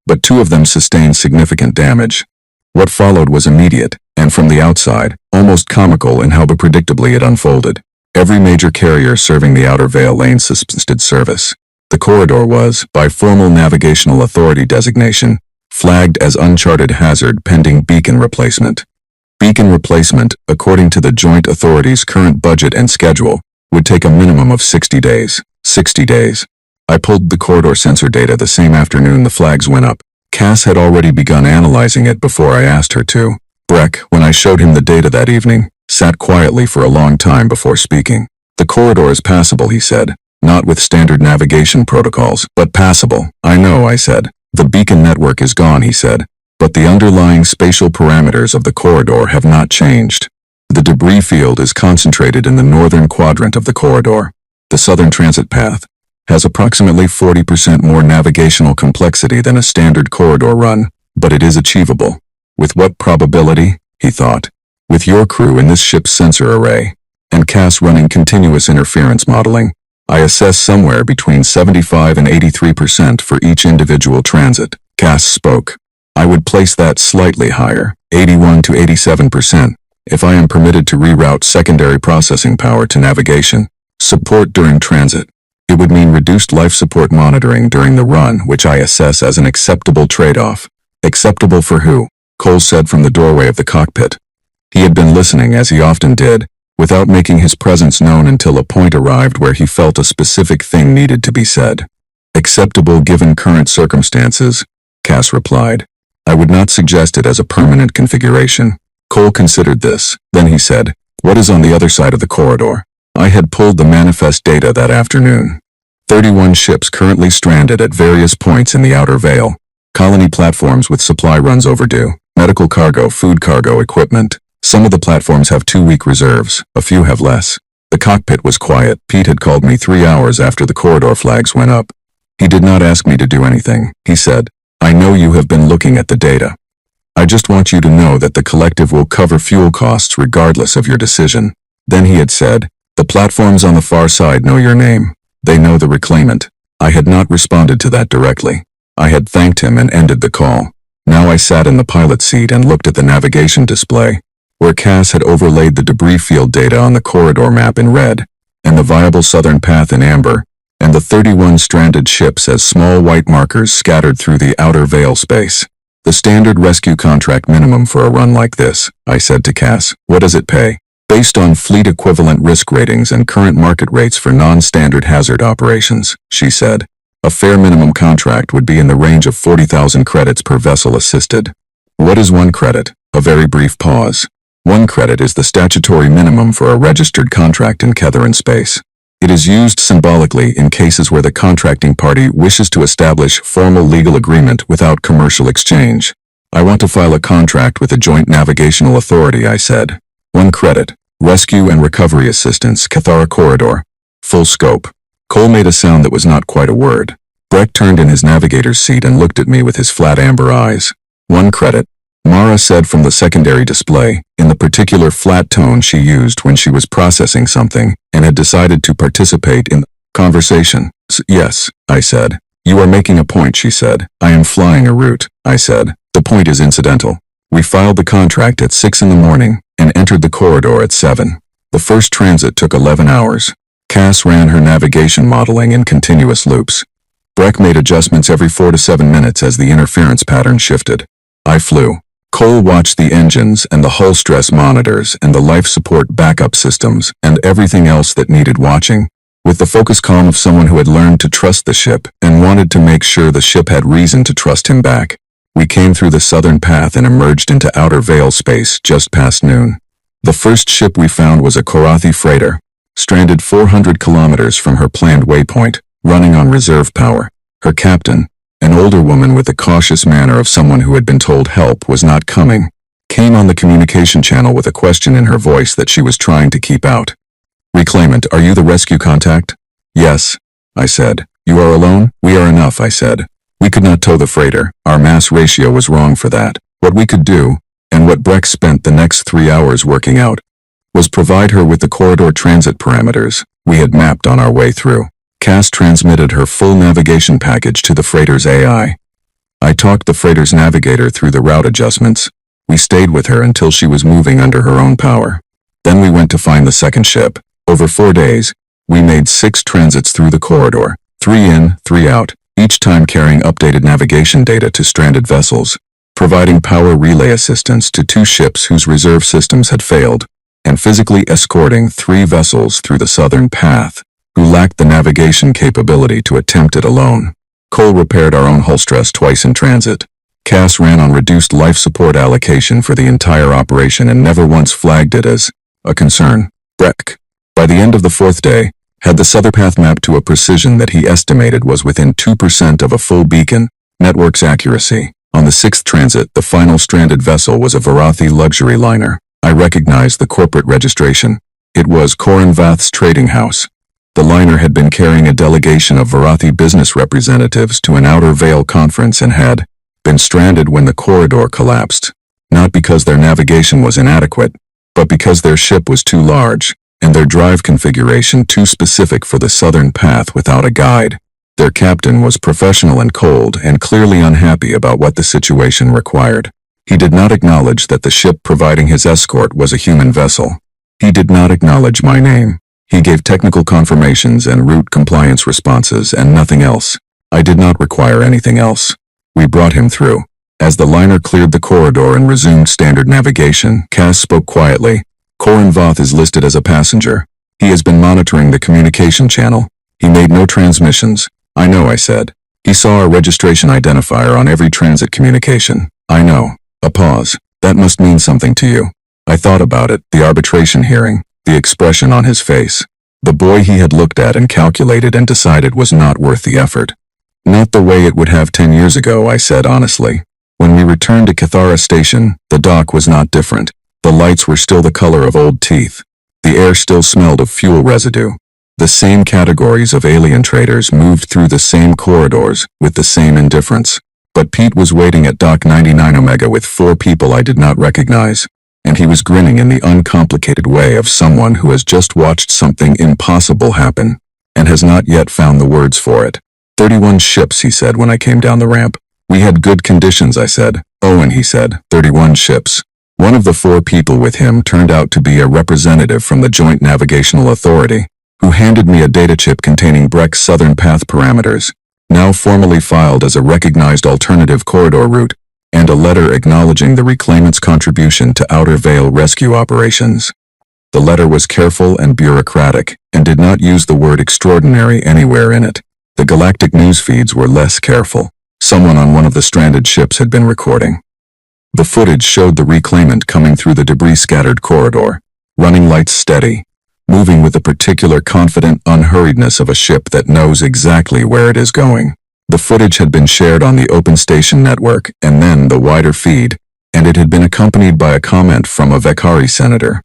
But 2 of them sustained significant damage. What followed was immediate, and from the outside, almost comical in how predictably it unfolded. Every major carrier serving the outer Vale lane suspended service. The corridor was, by formal navigational authority designation, flagged as uncharted hazard pending beacon replacement. Beacon replacement, according to the joint authority's current budget and schedule, would take a minimum of 60 days. 60 days. I pulled the corridor sensor data the same afternoon the flags went up. Cass had already begun analyzing it before I asked her to. Breck, when I showed him the data that evening, sat quietly for a long time before speaking. The corridor is passable, he said. Not with standard navigation protocols, but passable. I know, I said. The beacon network is gone, he said. But the underlying spatial parameters of the corridor have not changed. The debris field is concentrated in the northern quadrant of the corridor. The southern transit path has approximately 40% more navigational complexity than a standard corridor run, but it is achievable. With what probability? He thought. With your crew in this ship's sensor array, and Cass running continuous interference modeling, I assess somewhere between 75 and 83% for each individual transit. Cass spoke. I would place that slightly higher, 81 to 87%, if I am permitted to reroute secondary processing power to navigation support during transit. It would mean reduced life support monitoring during the run, which I assess as an acceptable trade-off. Acceptable for who? Cole said from the doorway of the cockpit. He had been listening, as he often did, without making his presence known until a point arrived where he felt a specific thing needed to be said. Acceptable given current circumstances, Cass replied. I would not suggest it as a permanent configuration. Cole considered this. Then he said, what is on the other side of the corridor? I had pulled the manifest data that afternoon. 31 ships currently stranded at various points in the outer Vale. Colony platforms with supply runs overdue. Medical cargo, food cargo, equipment. Some of the platforms have 2-week reserves. A few have less. The cockpit was quiet. Pete had called me 3 hours after the corridor flags went up. He did not ask me to do anything. He said, I know you have been looking at the data. I just want you to know that the collective will cover fuel costs regardless of your decision. Then he had said, the platforms on the far side know your name. They know the reclaimant. I had not responded to that directly. I had thanked him and ended the call. Now I sat in the pilot seat and looked at the navigation display, where Cass had overlaid the debris field data on the corridor map in red, and the viable southern path in amber, and the 31 stranded ships as small white markers scattered through the outer veil space. The standard rescue contract minimum for a run like this, I said to Cass. What does it pay? Based on fleet equivalent risk ratings and current market rates for non-standard hazard operations, she said. A fair minimum contract would be in the range of 40,000 credits per vessel assisted. What is 1 credit? A very brief pause. 1 credit is the statutory minimum for a registered contract in Ketheran space. It is used symbolically in cases where the contracting party wishes to establish formal legal agreement without commercial exchange. I want to file a contract with the Joint Navigational Authority, I said. 1 credit. Rescue and recovery assistance, Kethara Corridor. Full scope. Cole made a sound that was not quite a word. Breck turned in his navigator's seat and looked at me with his flat amber eyes. 1 credit. Mara said from the secondary display, in the particular flat tone she used when she was processing something, and had decided to participate in the conversation. Yes, I said. You are making a point, she said. I am flying a route, I said. The point is incidental. We filed the contract at 6 in the morning, and entered the corridor at 7. The first transit took 11 hours. Cass ran her navigation modeling in continuous loops. Breck made adjustments every 4 to 7 minutes as the interference pattern shifted. I flew. Cole watched the engines and the hull stress monitors and the life support backup systems and everything else that needed watching, with the focus calm of someone who had learned to trust the ship and wanted to make sure the ship had reason to trust him back. We came through the southern path and emerged into outer veil space just past noon. The first ship we found was a Korathi freighter, stranded 400 kilometers from her planned waypoint, running on reserve power. Her captain, an older woman with the cautious manner of someone who had been told help was not coming, came on the communication channel with a question in her voice that she was trying to keep out. Reclaimant, are you the rescue contact? Yes, I said. You are alone? We are enough, I said. We could not tow the freighter. Our mass ratio was wrong for that. What we could do, and what Breck spent the next 3 hours working out, was provide her with the corridor transit parameters we had mapped on our way through. Cass transmitted her full navigation package to the freighter's AI. I talked the freighter's navigator through the route adjustments. We stayed with her until she was moving under her own power. Then we went to find the second ship. Over 4 days, we made 6 transits through the corridor, 3 in, 3 out, each time carrying updated navigation data to stranded vessels, providing power relay assistance to 2 ships whose reserve systems had failed, and physically escorting 3 vessels through the southern path, who lacked the navigation capability to attempt it alone. Cole repaired our own hull stress twice in transit. Cass ran on reduced life support allocation for the entire operation and never once flagged it as a concern. Breck, by the end of the 4th day, had the southern path mapped to a precision that he estimated was within 2% of a full beacon network's accuracy. On the 6th transit, the final stranded vessel was a Varathi luxury liner. I recognized the corporate registration. It was Koranvath's trading house. The liner had been carrying a delegation of Varathi business representatives to an outer veil conference and had been stranded when the corridor collapsed, not because their navigation was inadequate, but because their ship was too large, and their drive configuration too specific for the southern path without a guide. Their captain was professional and cold and clearly unhappy about what the situation required. He did not acknowledge that the ship providing his escort was a human vessel. He did not acknowledge my name. He gave technical confirmations and route compliance responses and nothing else. I did not require anything else. We brought him through. As the liner cleared the corridor and resumed standard navigation, Cass spoke quietly. Koranvath is listed as a passenger. He has been monitoring the communication channel. He made no transmissions. I know, I said. He saw our registration identifier on every transit communication. I know. A pause. That must mean something to you. I thought about it, the arbitration hearing, the expression on his face. The boy he had looked at and calculated and decided was not worth the effort. Not the way it would have 10 years ago, I said honestly. When we returned to Kethara Station, the dock was not different. The lights were still the color of old teeth. The air still smelled of fuel residue. The same categories of alien traders moved through the same corridors with the same indifference. But Pete was waiting at Dock 99 Omega with 4 people I did not recognize, and he was grinning in the uncomplicated way of someone who has just watched something impossible happen, and has not yet found the words for it. 31 ships, he said when I came down the ramp. We had good conditions, I said. Owen, he said, 31 ships. One of the 4 people with him turned out to be a representative from the Joint Navigational Authority, who handed me a data chip containing Breck's southern path parameters, now formally filed as a recognized alternative corridor route, and a letter acknowledging the reclaimant's contribution to Outer Vale rescue operations. The letter was careful and bureaucratic, and did not use the word extraordinary anywhere in it. The galactic news feeds were less careful. Someone on one of the stranded ships had been recording. The footage showed the reclaimant coming through the debris-scattered corridor, running lights steady, moving with the particular confident unhurriedness of a ship that knows exactly where it is going. The footage had been shared on the open station network and then the wider feed, and it had been accompanied by a comment from a Vekari senator.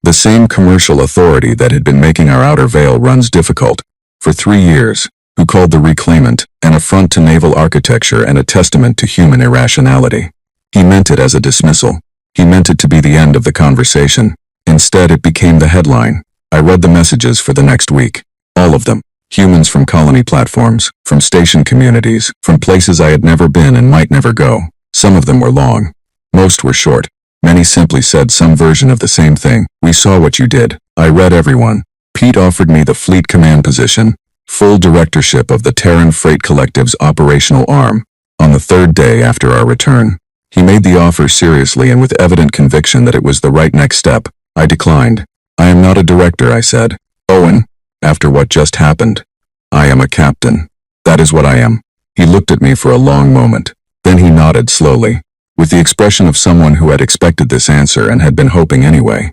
The same commercial authority that had been making our Outer Vale runs difficult for 3 years, who called the reclaimant an affront to naval architecture and a testament to human irrationality. He meant it as a dismissal. He meant it to be the end of the conversation. Instead, it became the headline. I read the messages for the next week. All of them. Humans from colony platforms, from station communities, from places I had never been and might never go. Some of them were long. Most were short. Many simply said some version of the same thing. We saw what you did. I read everyone. Pete offered me the fleet command position, full directorship of the Terran Freight Collective's operational arm, on the 3rd day after our return. He made the offer seriously and with evident conviction that it was the right next step. I declined. I am not a director, I said. Owen, after what just happened, I am a captain. That is what I am. He looked at me for a long moment. Then he nodded slowly, with the expression of someone who had expected this answer and had been hoping anyway.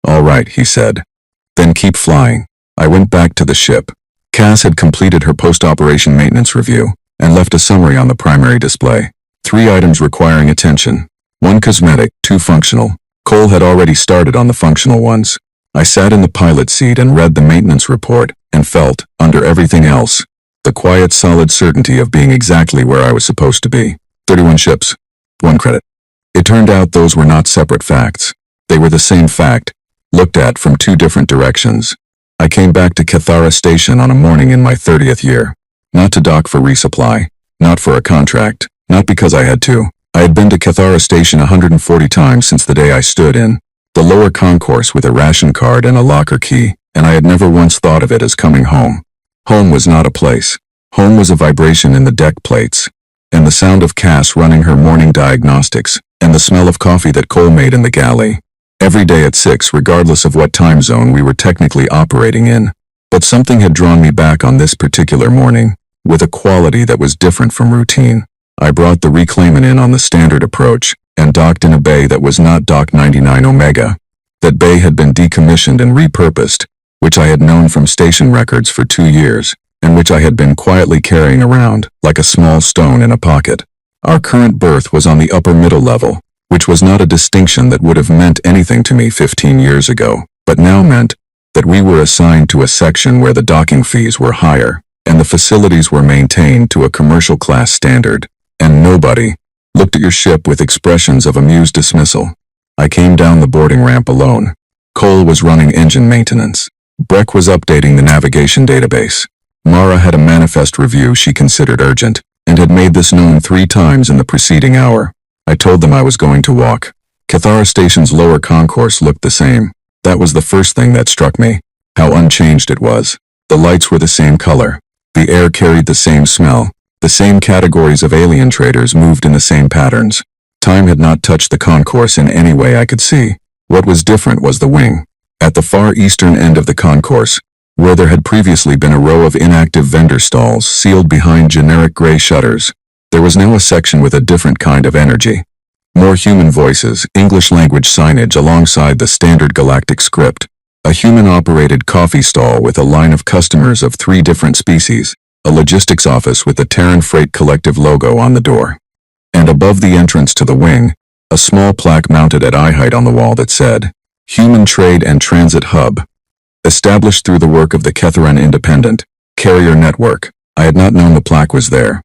All right, he said. Then keep flying. I went back to the ship. Cass had completed her post-operation maintenance review and left a summary on the primary display. 3 items requiring attention. 1 cosmetic, 2 functional. Cole had already started on the functional ones. I sat in the pilot seat and read the maintenance report and felt, under everything else, the quiet, solid certainty of being exactly where I was supposed to be. 31 ships. 1 credit. It turned out those were not separate facts. They were the same fact, looked at from 2 different directions. I came back to Cathara Station on a morning in my 30th year. Not to dock for resupply. Not for a contract. Not because I had to. I had been to Cathara Station 140 times since the day I stood in the lower concourse with a ration card and a locker key, and I had never once thought of it as coming home. Home was not a place. Home was a vibration in the deck plates, and the sound of Cass running her morning diagnostics, and the smell of coffee that Cole made in the galley. Every day at 6, regardless of what time zone we were technically operating in. But something had drawn me back on this particular morning, with a quality that was different from routine. I brought the reclaimant in on the standard approach, and docked in a bay that was not Dock 99 Omega. That bay had been decommissioned and repurposed, which I had known from station records for 2 years, and which I had been quietly carrying around, like a small stone in a pocket. Our current berth was on the upper middle level, which was not a distinction that would have meant anything to me 15 years ago, but now meant that we were assigned to a section where the docking fees were higher, and the facilities were maintained to a commercial class standard, and nobody looked at your ship with expressions of amused dismissal. I came down the boarding ramp alone. Cole was running engine maintenance. Breck was updating the navigation database. Mara had a manifest review she considered urgent, and had made this known 3 times in the preceding hour. I told them I was going to walk. Cathara Station's lower concourse looked the same. That was the first thing that struck me, how unchanged it was. The lights were the same color. The air carried the same smell. The same categories of alien traders moved in the same patterns. Time had not touched the concourse in any way I could see. What was different was the wing. At the far eastern end of the concourse, where there had previously been a row of inactive vendor stalls sealed behind generic gray shutters, there was now a section with a different kind of energy. More human voices, English language signage alongside the standard galactic script. A human-operated coffee stall with a line of customers of 3 different species. A logistics office with the Terran Freight Collective logo on the door. And above the entrance to the wing, a small plaque mounted at eye height on the wall that said, Human Trade and Transit Hub. Established through the work of the Ketharan Independent Carrier Network. I had not known the plaque was there.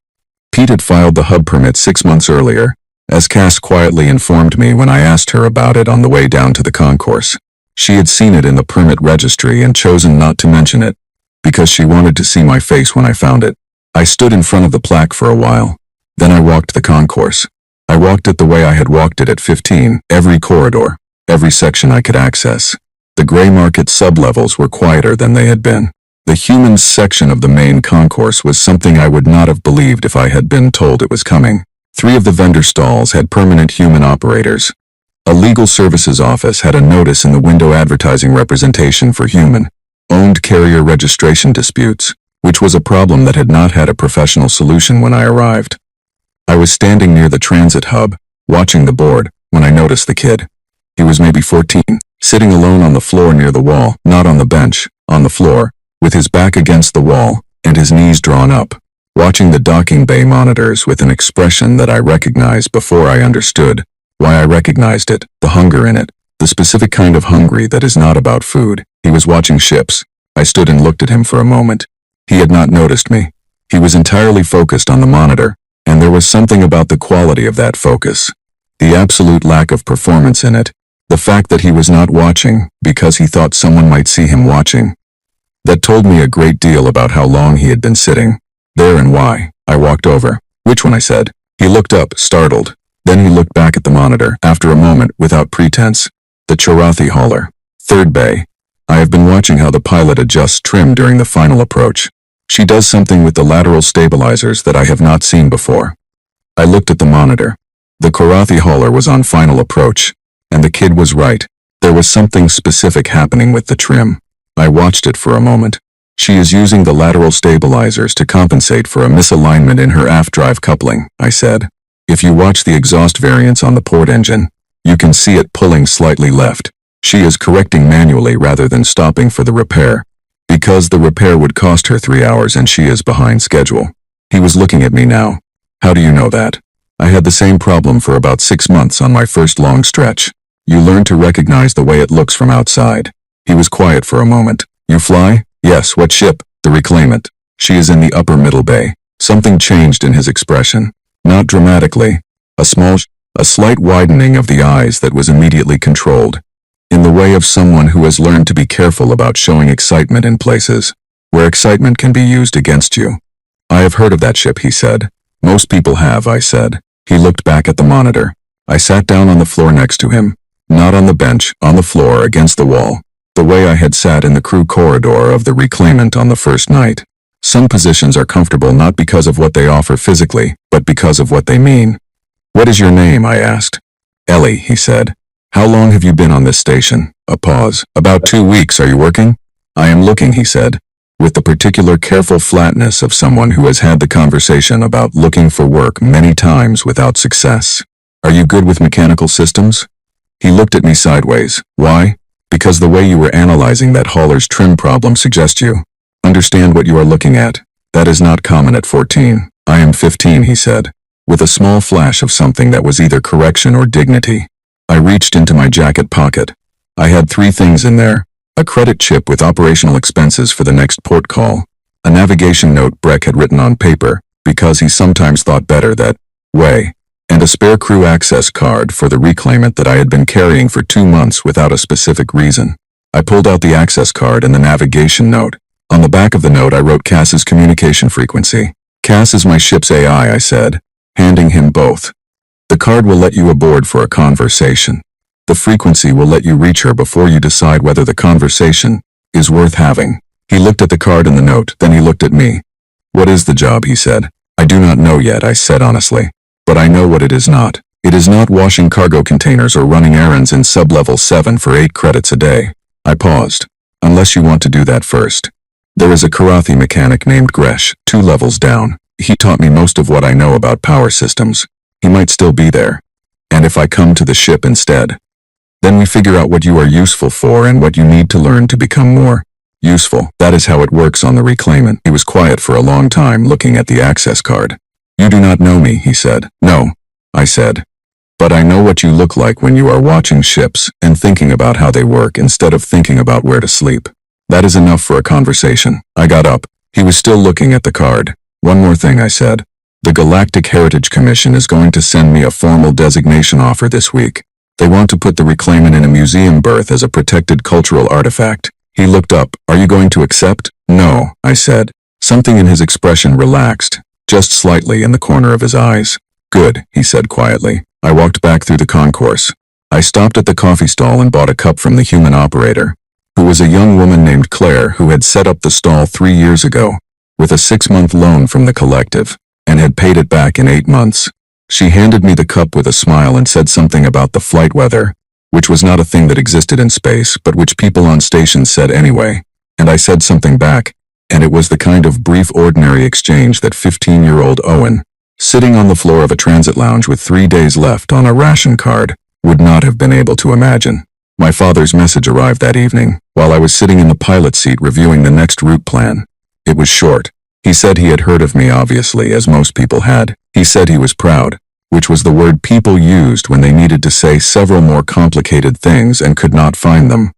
Pete had filed the hub permit 6 months earlier, as Cass quietly informed me when I asked her about it on the way down to the concourse. She had seen it in the permit registry and chosen not to mention it, because she wanted to see my face when I found it. I stood in front of the plaque for a while. Then I walked the concourse. I walked it the way I had walked it at 15, every corridor, every section I could access. The gray market sublevels were quieter than they had been. The humans section of the main concourse was something I would not have believed if I had been told it was coming. 3 of the vendor stalls had permanent human operators. A legal services office had a notice in the window advertising representation for human-owned carrier registration disputes, which was a problem that had not had a professional solution when I arrived. I was standing near the transit hub, watching the board, when I noticed the kid. He was maybe 14, sitting alone on the floor near the wall, not on the bench, on the floor, with his back against the wall, and his knees drawn up, watching the docking bay monitors with an expression that I recognized before I understood why I recognized it, the hunger in it, the specific kind of hungry that is not about food. He was watching ships. I stood and looked at him for a moment. He had not noticed me. He was entirely focused on the monitor, and there was something about the quality of that focus, the absolute lack of performance in it, the fact that he was not watching because he thought someone might see him watching. That told me a great deal about how long he had been sitting there and why. I walked over. "Which one?" I said. He looked up, startled. Then he looked back at the monitor, after a moment, without pretense. "The Chorathi hauler. 3rd bay. I have been watching how the pilot adjusts trim during the final approach. She does something with the lateral stabilizers that I have not seen before." I looked at the monitor. The Chorathi hauler was on final approach, and the kid was right. There was something specific happening with the trim. I watched it for a moment. "She is using the lateral stabilizers to compensate for a misalignment in her aft drive coupling," I said. "If you watch the exhaust variance on the port engine, you can see it pulling slightly left. She is correcting manually rather than stopping for the repair, because the repair would cost her 3 hours and she is behind schedule." He was looking at me now. "How do you know that?" "I had the same problem for about 6 months on my first long stretch. You learn to recognize the way it looks from outside." He was quiet for a moment. "You fly?" "Yes." "What ship?" "The Reclaimant. She is in the upper middle bay." Something changed in his expression. Not dramatically. A slight widening of the eyes that was immediately controlled. In the way of someone who has learned to be careful about showing excitement in places where excitement can be used against you. "I have heard of that ship," he said. "Most people have," I said. He looked back at the monitor. I sat down on the floor next to him. Not on the bench, on the floor against the wall. The way I had sat in the crew corridor of the Reclaimant on the first night. Some positions are comfortable not because of what they offer physically, but because of what they mean. "What is your name?" I asked. "Ellie," he said. "How long have you been on this station?" A pause. "About 2 weeks. Are you working?" "I am looking," he said, with the particular careful flatness of someone who has had the conversation about looking for work many times without success. "Are you good with mechanical systems?" He looked at me sideways. "Why?" "Because the way you were analyzing that hauler's trim problem suggests you understand what you are looking at. That is not common at 14. "I am 15, he said, with a small flash of something that was either correction or dignity. I reached into my jacket pocket. I had 3 things in there. A credit chip with operational expenses for the next port call. A navigation note Breck had written on paper, because he sometimes thought better that way. And a spare crew access card for the Reclaimant that I had been carrying for 2 months without a specific reason. I pulled out the access card and the navigation note. On the back of the note I wrote Cass's communication frequency. "Cass is my ship's AI," I said, handing him both. "The card will let you aboard for a conversation. The frequency will let you reach her before you decide whether the conversation is worth having." He looked at the card and the note, then he looked at me. "What is the job?" he said. "I do not know yet," I said honestly. "But I know what it is not. It is not washing cargo containers or running errands in sub-level 7 for 8 credits a day." I paused. "Unless you want to do that first. There is a Chorathi mechanic named Gresh, 2 levels down. He taught me most of what I know about power systems. He might still be there. And if I come to the ship instead, then we figure out what you are useful for and what you need to learn to become more useful. That is how it works on the Reclaimant." He was quiet for a long time, looking at the access card. "You do not know me," he said. "No," I said. "But I know what you look like when you are watching ships and thinking about how they work instead of thinking about where to sleep. That is enough for a conversation." I got up. He was still looking at the card. "One more thing," I said. The Galactic Heritage Commission is going to send me a formal designation offer this week. They want to put the reclaimant in a museum berth as a protected cultural artifact. He looked up. Are you going to accept? No, I said. Something in his expression relaxed, just slightly in the corner of his eyes. Good, he said quietly. I walked back through the concourse. I stopped at the coffee stall and bought a cup from the human operator, who was a young woman named Claire who had set up the stall 3 years ago, with a 6-month loan from the collective, and had paid it back in 8 months. She handed me the cup with a smile and said something about the flight weather, which was not a thing that existed in space, but which people on stations said anyway. And I said something back, and it was the kind of brief ordinary exchange that 15-year-old Owen, sitting on the floor of a transit lounge with 3 days left on a ration card, would not have been able to imagine. My father's message arrived that evening, while I was sitting in the pilot seat reviewing the next route plan. It was short. He said he had heard of me, obviously, as most people had. He said he was proud, which was the word people used when they needed to say several more complicated things and could not find them.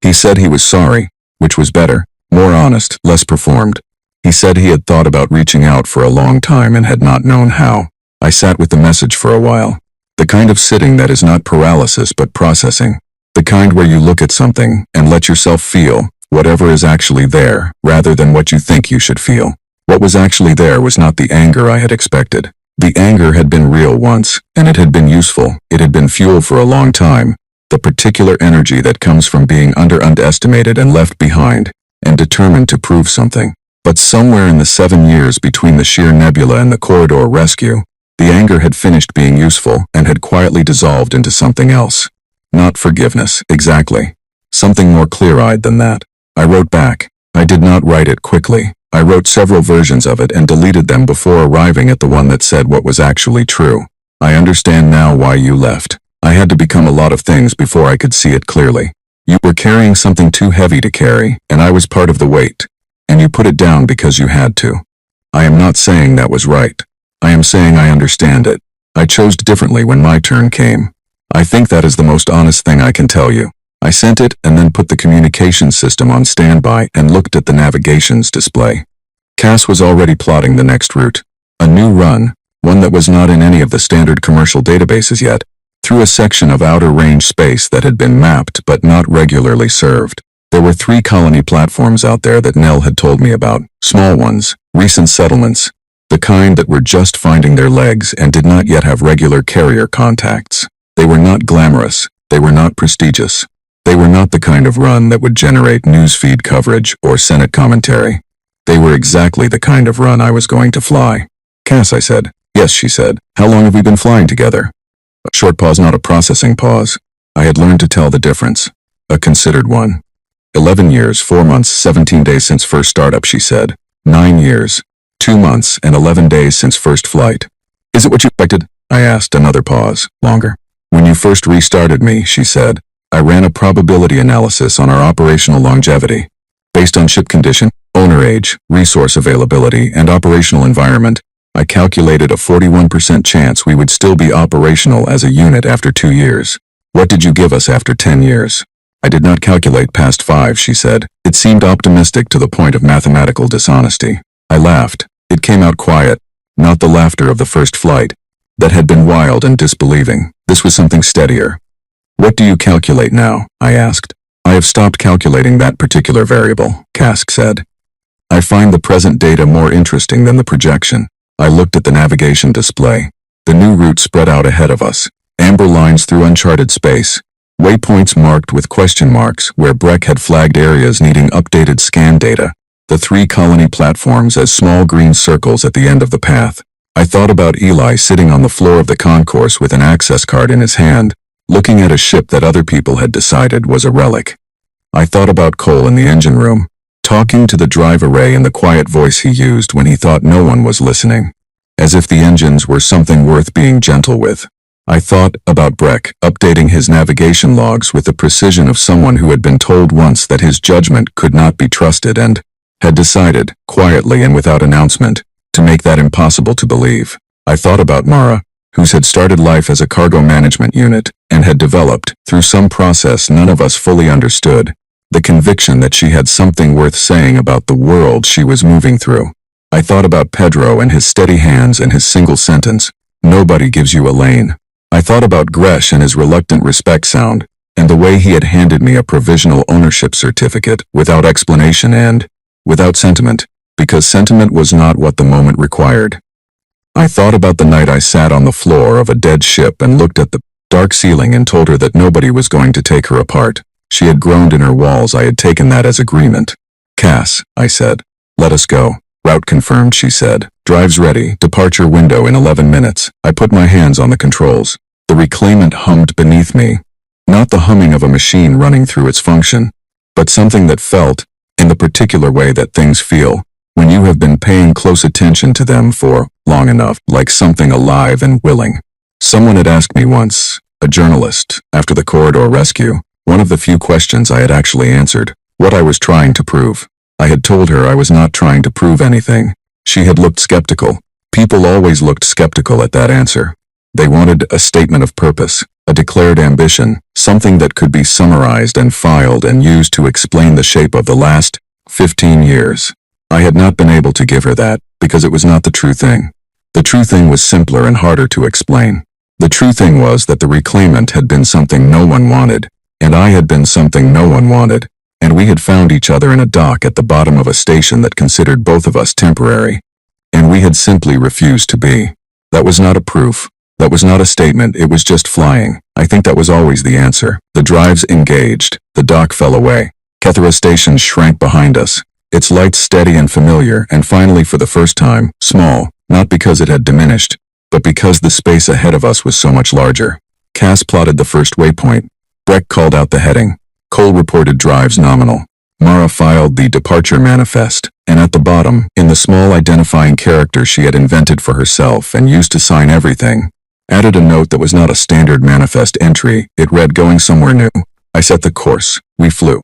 He said he was sorry, which was better, more honest, less performed. He said he had thought about reaching out for a long time and had not known how. I sat with the message for a while. The kind of sitting that is not paralysis but processing. The kind where you look at something and let yourself feel whatever is actually there, rather than what you think you should feel. What was actually there was not the anger I had expected. The anger had been real once, and it had been useful. It had been fuel for a long time. The particular energy that comes from being underestimated and left behind, and determined to prove something. But somewhere in the 7 years between the sheer nebula and the corridor rescue, the anger had finished being useful and had quietly dissolved into something else. Not forgiveness, exactly. Something more clear-eyed than that. I wrote back. I did not write it quickly. I wrote several versions of it and deleted them before arriving at the one that said what was actually true. I understand now why you left. I had to become a lot of things before I could see it clearly. You were carrying something too heavy to carry, and I was part of the weight. And you put it down because you had to. I am not saying that was right. I am saying I understand it. I chose differently when my turn came. I think that is the most honest thing I can tell you. I sent it and then put the communication system on standby and looked at the navigation's display. Cass was already plotting the next route. A new run, one that was not in any of the standard commercial databases yet, through a section of outer range space that had been mapped but not regularly served. There were 3 colony platforms out there that Nell had told me about, small ones, recent settlements, the kind that were just finding their legs and did not yet have regular carrier contacts. They were not glamorous, they were not prestigious. They were not the kind of run that would generate newsfeed coverage or Senate commentary. They were exactly the kind of run I was going to fly. Cass, I said. Yes, she said. How long have we been flying together? A short pause, not a processing pause. I had learned to tell the difference. A considered one. 11 years, 4 months, 17 days since first startup, she said. 9 years, 2 months, and 11 days since first flight. Is it what you expected? I asked. Another pause. Longer. When you first restarted me, she said, I ran a probability analysis on our operational longevity. Based on ship condition, owner age, resource availability, and operational environment, I calculated a 41% chance we would still be operational as a unit after 2 years. What did you give us after 10 years? I did not calculate past 5, she said. It seemed optimistic to the point of mathematical dishonesty. I laughed. It came out quiet, not the laughter of the first flight, that had been wild and disbelieving. This was something steadier. What do you calculate now? I asked. I have stopped calculating that particular variable, Kask said. I find the present data more interesting than the projection. I looked at the navigation display. The new route spread out ahead of us. Amber lines through uncharted space. Waypoints marked with question marks where Breck had flagged areas needing updated scan data. The 3 colony platforms as small green circles at the end of the path. I thought about Eli sitting on the floor of the concourse with an access card in his hand, looking at a ship that other people had decided was a relic. I thought about Cole in the engine room, talking to the drive array in the quiet voice he used when he thought no one was listening, as if the engines were something worth being gentle with. I thought about Breck updating his navigation logs with the precision of someone who had been told once that his judgment could not be trusted and had decided, quietly and without announcement, to make that impossible to believe. I thought about Mara, whose had started life as a cargo management unit and had developed, through some process none of us fully understood, the conviction that she had something worth saying about the world she was moving through. I thought about Pedro and his steady hands and his single sentence, "Nobody gives you a lane." I thought about Gresh and his reluctant respect sound, and the way he had handed me a provisional ownership certificate without explanation and without sentiment, because sentiment was not what the moment required. I thought about the night I sat on the floor of a dead ship and looked at the dark ceiling and told her that nobody was going to take her apart. She had groaned in her walls. I had taken that as agreement. "Cass," I said, "let us go." "Route confirmed," she said. "Drive's ready. Departure window in 11 minutes. I put my hands on the controls. The reclaimant hummed beneath me. Not the humming of a machine running through its function, but something that felt, in the particular way that things feel, when you have been paying close attention to them for long enough, like something alive and willing. Someone had asked me once, a journalist, after the corridor rescue, one of the few questions I had actually answered, what I was trying to prove. I had told her I was not trying to prove anything. She had looked skeptical. People always looked skeptical at that answer. They wanted a statement of purpose, a declared ambition, something that could be summarized and filed and used to explain the shape of the last 15 years. I had not been able to give her that, because it was not the true thing. The true thing was simpler and harder to explain. The true thing was that the reclaimant had been something no one wanted, and I had been something no one wanted, and we had found each other in a dock at the bottom of a station that considered both of us temporary, and we had simply refused to be. That was not a proof. That was not a statement. It was just flying. I think that was always the answer. The drives engaged. The dock fell away. Kethera Station shrank behind us, its lights steady and familiar, and finally for the first time, small, not because it had diminished, but because the space ahead of us was so much larger. Cass plotted the first waypoint. Breck called out the heading. Cole reported drives nominal. Mara filed the departure manifest, and at the bottom, in the small identifying character she had invented for herself and used to sign everything, added a note that was not a standard manifest entry. It read, "Going somewhere new. I set the course. We flew."